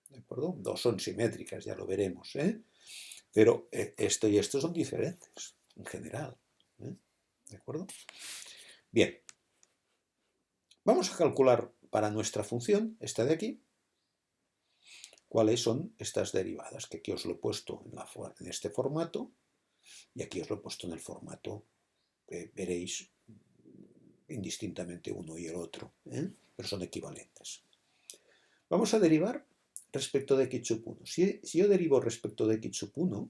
¿De acuerdo? 2 son simétricas, ya lo veremos, ¿eh? Pero esto y esto son diferentes en general, ¿eh? ¿De acuerdo? Bien, vamos a calcular para nuestra función, esta de aquí, cuáles son estas derivadas, que aquí os lo he puesto en este formato y aquí os lo he puesto en el formato que veréis indistintamente uno y el otro, ¿eh? Pero son equivalentes. Vamos a derivar respecto de x sub 1. Si yo derivo respecto de x sub 1,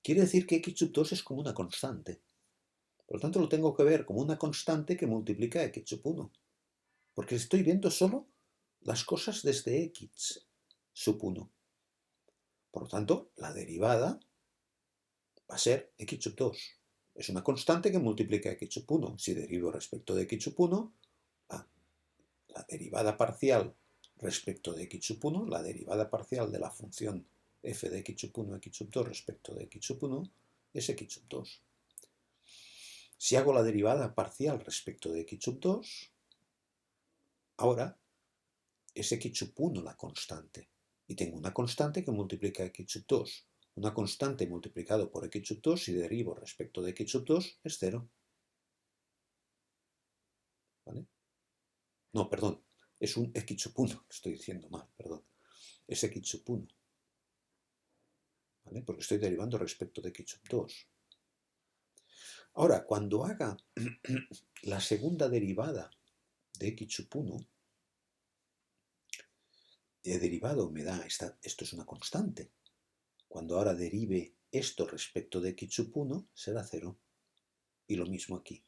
quiere decir que x sub 2 es como una constante. Por lo tanto, lo tengo que ver como una constante que multiplica x sub 1. Porque estoy viendo solo las cosas desde x sub 1. Por lo tanto, la derivada va a ser x sub 2. Es una constante que multiplica x sub 1. Si derivo respecto de x sub 1, la derivada parcial respecto de x sub 1, la derivada parcial de la función f de x sub 1 x sub 2 respecto de x sub 1 es x sub 2. Si hago la derivada parcial respecto de x sub 2, ahora es x sub 1 la constante. Y tengo una constante que multiplica x sub 2. Una constante multiplicado por x sub 2, si derivo respecto de x sub 2, es 0. ¿Vale? No, perdón, es un x sub 1, estoy diciendo mal, perdón. Es x sub 1. ¿Vale? Porque estoy derivando respecto de x sub 2. Ahora, cuando haga la segunda derivada de x sub 1, he derivado me da, esto es una constante. Cuando ahora derive esto respecto de x sub 1, será 0. Y lo mismo aquí.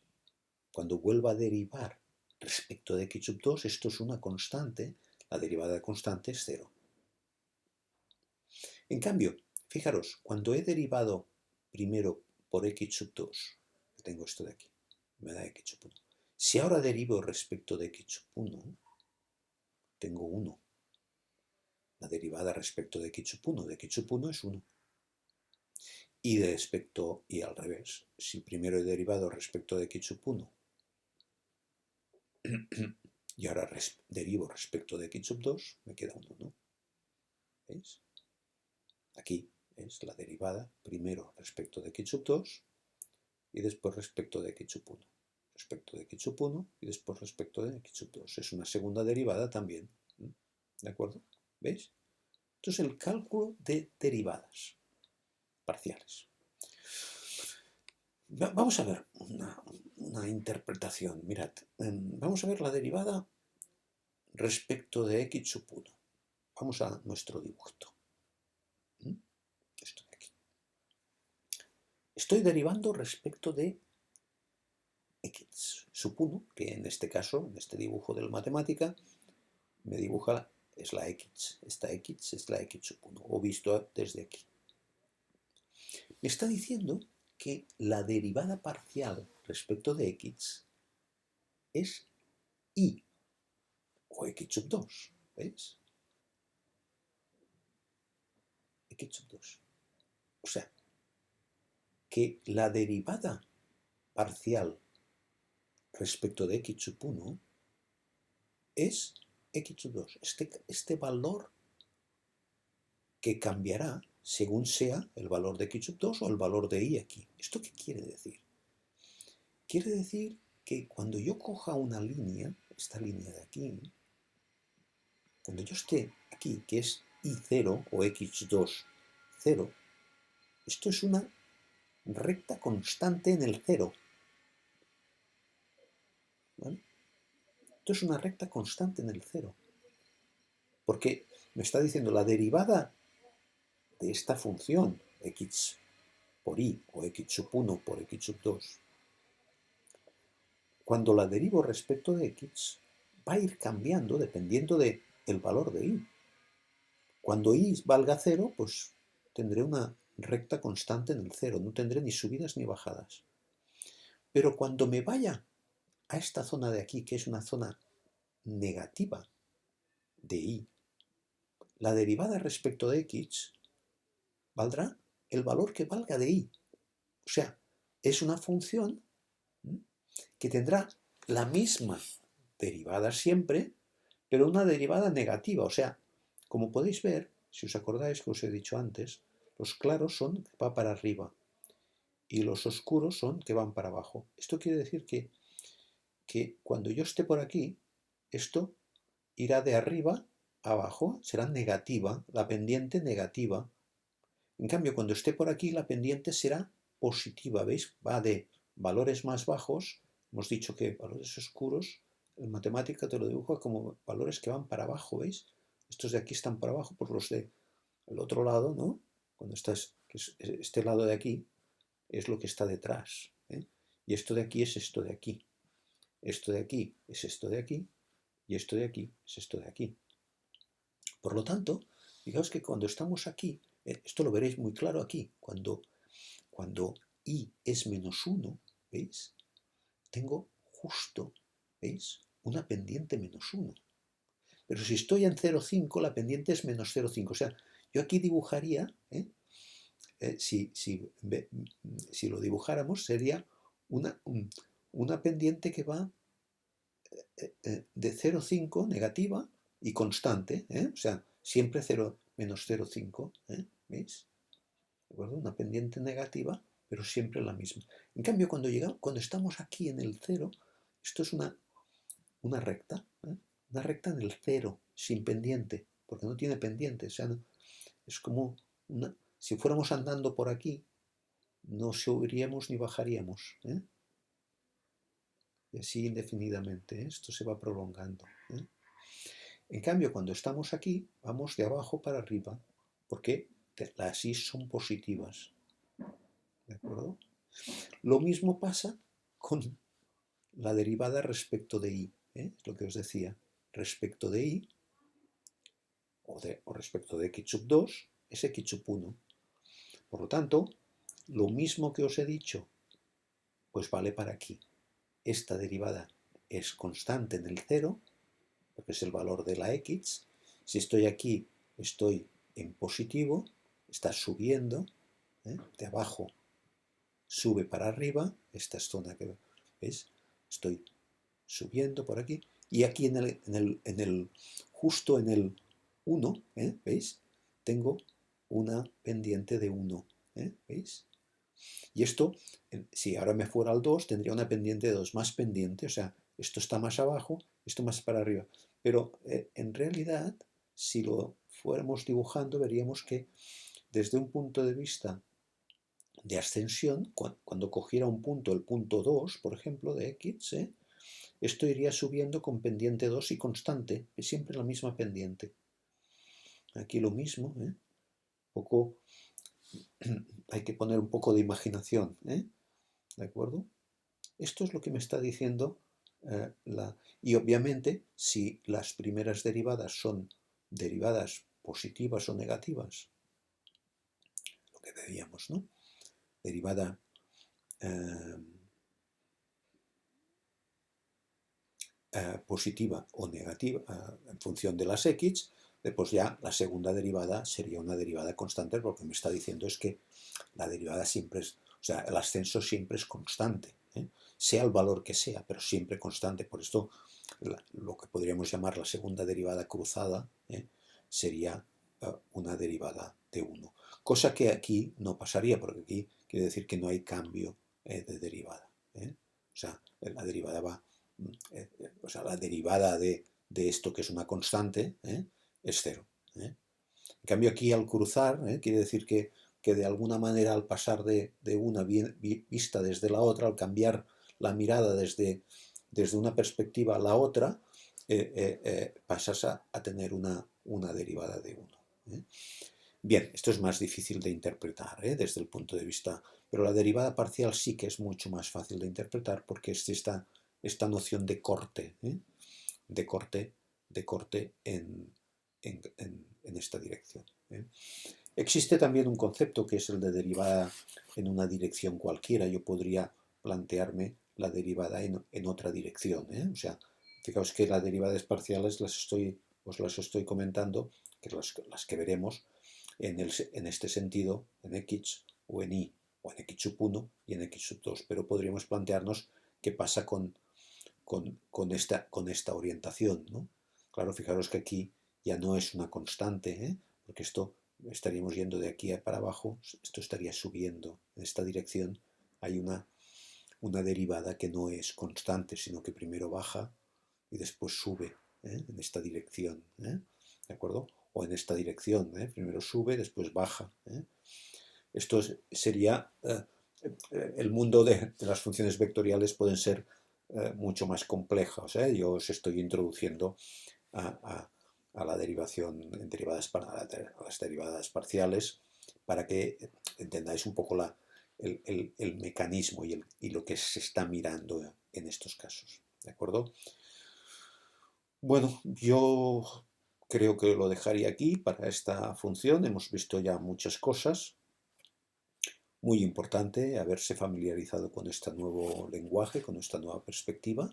Cuando vuelva a derivar respecto de x sub 2, esto es una constante, la derivada de constante es 0. En cambio, fijaros, cuando he derivado primero por x sub 2, que tengo esto de aquí, me da x sub 1. Si ahora derivo respecto de x sub 1, tengo 1. La derivada respecto de x sub 1 de x sub 1 es 1. Y al revés, si primero he derivado respecto de x sub 1 y ahora derivo respecto de x sub 2, me queda 1, ¿no? ¿Veis? Aquí es la derivada primero respecto de x sub 2 y después respecto de x sub 1. Respecto de x sub 1 y después respecto de x sub 2. Es una segunda derivada también. ¿De acuerdo? ¿Veis? Esto es el cálculo de derivadas parciales. Vamos a ver una interpretación. Mirad, vamos a ver la derivada respecto de x sub 1. Vamos a nuestro dibujito. Esto de aquí. Estoy derivando respecto de x sub 1, que en este caso, en este dibujo de la matemática, me dibuja, es la x. Esta x es la x sub 1, o visto desde aquí. Me está diciendo que la derivada parcial respecto de x es y, o x sub 2, ¿veis? X sub 2. O sea, que la derivada parcial respecto de x sub 1 es x sub 2. Este valor que cambiará según sea el valor de x sub 2 o el valor de y aquí. ¿Esto qué quiere decir? Quiere decir que cuando yo coja una línea, esta línea de aquí, cuando yo esté aquí, que es y0 o x2, 0, esto es una recta constante en el 0. ¿Vale? Esto es una recta constante en el 0. Porque me está diciendo la derivada de esta función x por y o x sub 1 por x sub 2, cuando la derivo respecto de x, va a ir cambiando dependiendo del valor de y. Cuando y valga 0, pues tendré una recta constante en el 0, no tendré ni subidas ni bajadas. Pero cuando me vaya a esta zona de aquí, que es una zona negativa de y, la derivada respecto de x valdrá el valor que valga de y. O sea, es una función que tendrá la misma derivada siempre, pero una derivada negativa. O sea, como podéis ver, si os acordáis que os he dicho antes, los claros son que van para arriba y los oscuros son que van para abajo. Esto quiere decir que cuando yo esté por aquí, esto irá de arriba a abajo, será negativa, la pendiente negativa. En cambio, cuando esté por aquí, la pendiente será positiva, ¿veis? Va de valores más bajos, hemos dicho que valores oscuros, en matemática te lo dibujo como valores que van para abajo, ¿veis? Estos de aquí están para abajo, por los de el otro lado, ¿no? Cuando estás, este lado de aquí es lo que está detrás, ¿eh? Y esto de aquí es esto de aquí. Esto de aquí es esto de aquí, y esto de aquí es esto de aquí. Por lo tanto, fijaos que cuando estamos aquí, esto lo veréis muy claro aquí, cuando y es menos 1, ¿veis? Tengo justo, ¿veis? Una pendiente menos 1. Pero si estoy en 0,5, la pendiente es menos 0,5. O sea, yo aquí dibujaría, si lo dibujáramos, sería una pendiente que va de 0,5 negativa y constante, o sea, siempre 0 menos 0,5, ¿veis? ¿De acuerdo? Una pendiente negativa, pero siempre la misma. En cambio, cuando estamos aquí en el 0, esto es una recta, una recta en el 0, sin pendiente, porque no tiene pendiente, o sea, es como si fuéramos andando por aquí, no subiríamos ni bajaríamos, y así indefinidamente, esto se va prolongando. En cambio, cuando estamos aquí, vamos de abajo para arriba, porque las y son positivas. ¿De acuerdo? Lo mismo pasa con la derivada respecto de y, es lo que os decía. Respecto de y, o respecto de x sub 2, es x sub 1. Por lo tanto, lo mismo que os he dicho, pues vale para aquí. Esta derivada es constante en el 0, que es el valor de la X. Si estoy aquí, estoy en positivo, está subiendo, de abajo sube para arriba, esta es zona que, ¿veis? Estoy subiendo por aquí, y aquí justo en el 1, ¿veis? Tengo una pendiente de 1, ¿veis? Y esto, si ahora me fuera al 2, tendría una pendiente de 2, más pendiente, o sea, esto está más abajo, esto más para arriba. Pero en realidad, si lo fuéramos dibujando, veríamos que desde un punto de vista de ascensión, cuando cogiera un punto, el punto 2, por ejemplo, de X, esto iría subiendo con pendiente 2 y constante, es siempre la misma pendiente. Aquí lo mismo, poco, hay que poner un poco de imaginación, ¿de acuerdo? Esto es lo que me está diciendo y obviamente si las primeras derivadas son derivadas positivas o negativas, lo que veíamos, ¿no? Derivada positiva o negativa en función de las X, pues ya la segunda derivada sería una derivada constante, porque me está diciendo es que la derivada siempre es, o sea, el ascenso siempre es constante, sea el valor que sea, pero siempre constante. Por esto, lo que podríamos llamar la segunda derivada cruzada sería una derivada de 1. Cosa que aquí no pasaría, porque aquí quiere decir que no hay cambio de derivada. O sea, la derivada va, o sea, la derivada de esto que es una constante es 0. En cambio aquí al cruzar, quiere decir que de alguna manera al pasar de una vista desde la otra, al cambiar la mirada desde una perspectiva a la otra, pasas a tener una derivada de 1. Bien, esto es más difícil de interpretar desde el punto de vista, pero la derivada parcial sí que es mucho más fácil de interpretar porque es esta noción de corte, de corte en esta dirección. Existe también un concepto que es el de derivada en una dirección cualquiera. Yo podría plantearme la derivada en otra dirección. O sea, fijaos que las derivadas parciales os las estoy comentando, que las que veremos en este sentido, en X o en Y, o en X sub 1 y en X sub 2. Pero podríamos plantearnos qué pasa con esta orientación, ¿no? Claro, fijaros que aquí ya no es una constante, porque esto estaríamos yendo de aquí para abajo, esto estaría subiendo. En esta dirección hay una derivada que no es constante, sino que primero baja y después sube en esta dirección, ¿de acuerdo? O en esta dirección, primero sube, después baja. Esto sería el mundo de las funciones vectoriales pueden ser mucho más complejas. Yo os estoy introduciendo a la derivación en a las derivadas parciales para que entendáis un poco el mecanismo y lo que se está mirando en estos casos. ¿De acuerdo? Bueno, yo creo que lo dejaría aquí para esta función. Hemos visto ya muchas cosas. Muy importante haberse familiarizado con este nuevo lenguaje, con esta nueva perspectiva.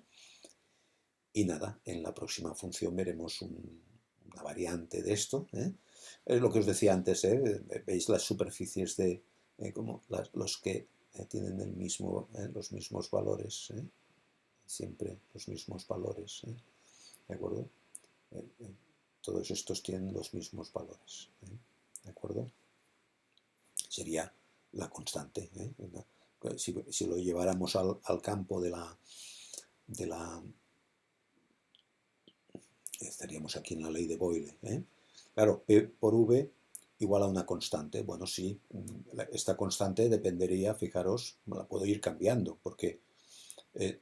Y nada, en la próxima función veremos una variante de esto. Es lo que os decía antes, veis las superficies de como los que tienen los mismos valores, siempre los mismos valores, ¿de acuerdo? Todos estos tienen los mismos valores, ¿de acuerdo? Sería la constante. Si lo lleváramos al campo de la estaríamos aquí en la ley de Boyle. Claro, P por V igual a una constante. Bueno, sí, esta constante dependería, fijaros, la puedo ir cambiando, porque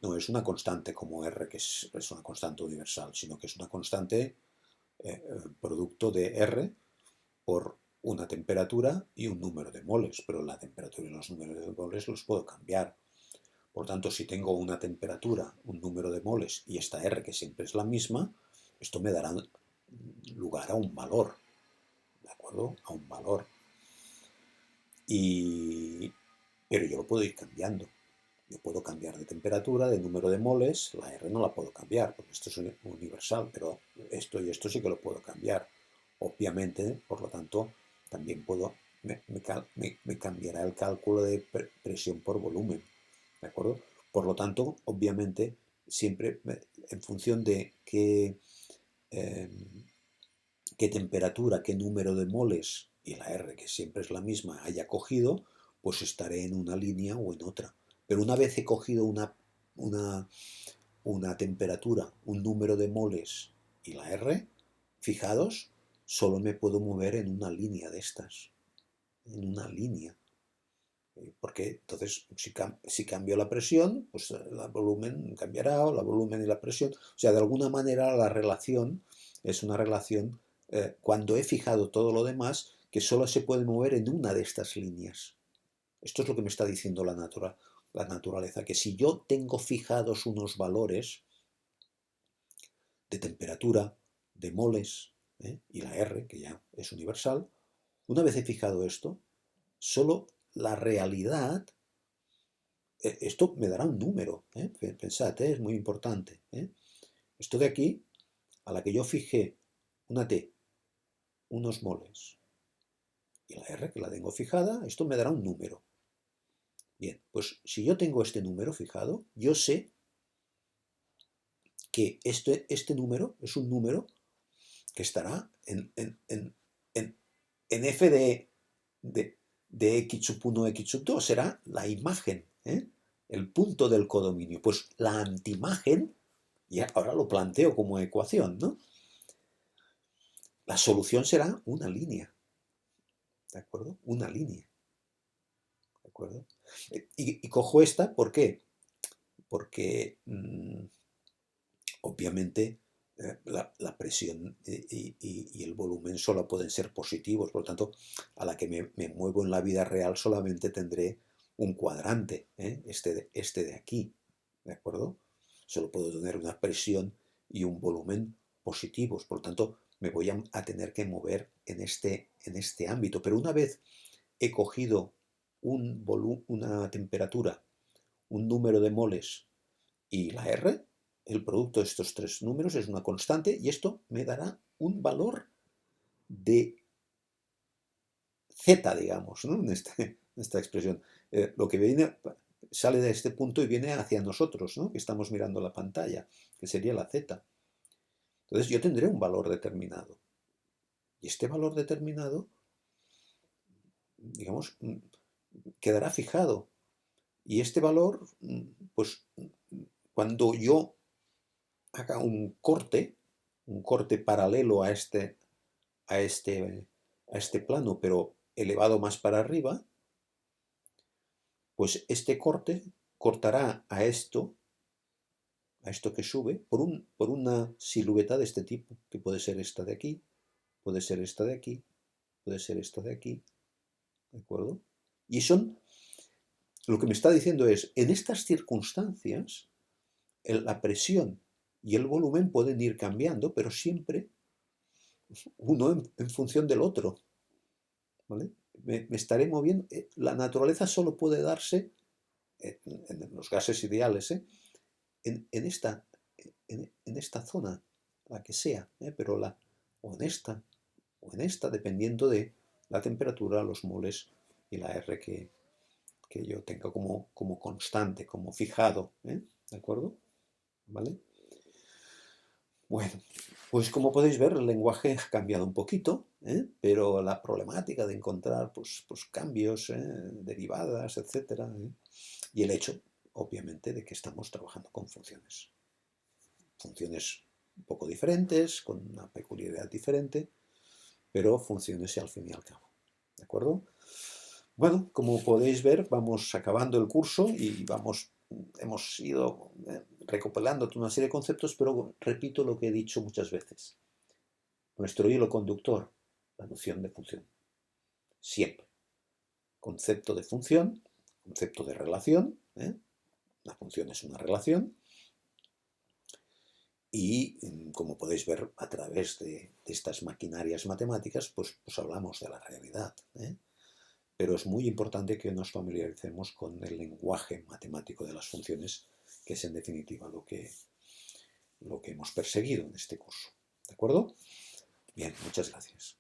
no es una constante como R, que es una constante universal, sino que es una constante producto de R por una temperatura y un número de moles, pero la temperatura y los números de moles los puedo cambiar. Por tanto, si tengo una temperatura, un número de moles y esta R, que siempre es la misma, esto me dará lugar a un valor, ¿de acuerdo? A un valor. Pero yo lo puedo ir cambiando. Yo puedo cambiar de temperatura, de número de moles, la R no la puedo cambiar, porque esto es universal, pero esto y esto sí que lo puedo cambiar. Obviamente, por lo tanto, también me cambiará el cálculo de presión por volumen, ¿de acuerdo? Por lo tanto, obviamente, siempre en función de eh, qué temperatura, qué número de moles y la R, que siempre es la misma, haya cogido, pues estaré en una línea o en otra. Pero una vez he cogido una temperatura, un número de moles y la R, fijados, solo me puedo mover en una línea de estas. En una línea. Porque entonces, si cambio la presión, pues el volumen cambiará, o la volumen y la presión. O sea, de alguna manera la relación es una relación, cuando he fijado todo lo demás, que solo se puede mover en una de estas líneas. Esto es lo que me está diciendo la naturaleza, que si yo tengo fijados unos valores de temperatura, de moles, y la R, que ya es universal, una vez he fijado esto, solo la realidad, esto me dará un número, pensad, es muy importante. Esto de aquí, a la que yo fijé una T, unos moles, y la R, que la tengo fijada, esto me dará un número. Bien, pues si yo tengo este número fijado, yo sé que este número es un número que estará en f de x sub 1, x sub 2, será la imagen, el punto del codominio. Pues la antimagen, y ahora lo planteo como ecuación, ¿no? La solución será una línea, ¿de acuerdo? Una línea, ¿de acuerdo? Y cojo esta, ¿por qué? Porque obviamente la presión y el volumen solo pueden ser positivos, por lo tanto, a la que me muevo en la vida real solamente tendré un cuadrante, este de aquí, ¿de acuerdo? Solo puedo tener una presión y un volumen positivos, por lo tanto, me voy a tener que mover en este ámbito. Pero una vez he cogido una temperatura, un número de moles y la R, el producto de estos tres números es una constante y esto me dará un valor de Z, digamos, ¿no? En esta expresión. Lo que viene sale de este punto y viene hacia nosotros, ¿no? Que estamos mirando la pantalla, que sería la Z. Entonces yo tendré un valor determinado. Y este valor determinado, digamos, quedará fijado. Y este valor, pues cuando yo haga un corte paralelo a este plano, pero elevado más para arriba, pues este corte cortará a esto que sube, por una silueta de este tipo, que puede ser esta de aquí, puede ser esta de aquí, puede ser esta de aquí, ¿de acuerdo? Y lo que me está diciendo es, en estas circunstancias, la presión y el volumen pueden ir cambiando, pero siempre uno en función del otro, ¿vale? Me estaré moviendo. La naturaleza solo puede darse en los gases ideales, en esta zona, la que sea, pero o en esta, dependiendo de la temperatura, los moles y la R que yo tenga como constante, como fijado, ¿de acuerdo? ¿Vale? Bueno, pues como podéis ver, el lenguaje ha cambiado un poquito, pero la problemática de encontrar pues cambios, derivadas, etcétera, y el hecho, obviamente, de que estamos trabajando con funciones. Funciones un poco diferentes, con una peculiaridad diferente, pero funciones al fin y al cabo. ¿De acuerdo? Bueno, como podéis ver, vamos acabando el curso y hemos ido recopilando una serie de conceptos, pero repito lo que he dicho muchas veces. Nuestro hilo conductor, la noción de función. Siempre. Concepto de función, concepto de relación. Una función es una relación. Y como podéis ver a través de estas maquinarias matemáticas, pues hablamos de la realidad. pero es muy importante que nos familiaricemos con el lenguaje matemático de las funciones, que es en definitiva lo que hemos perseguido en este curso. ¿De acuerdo? Bien, muchas gracias.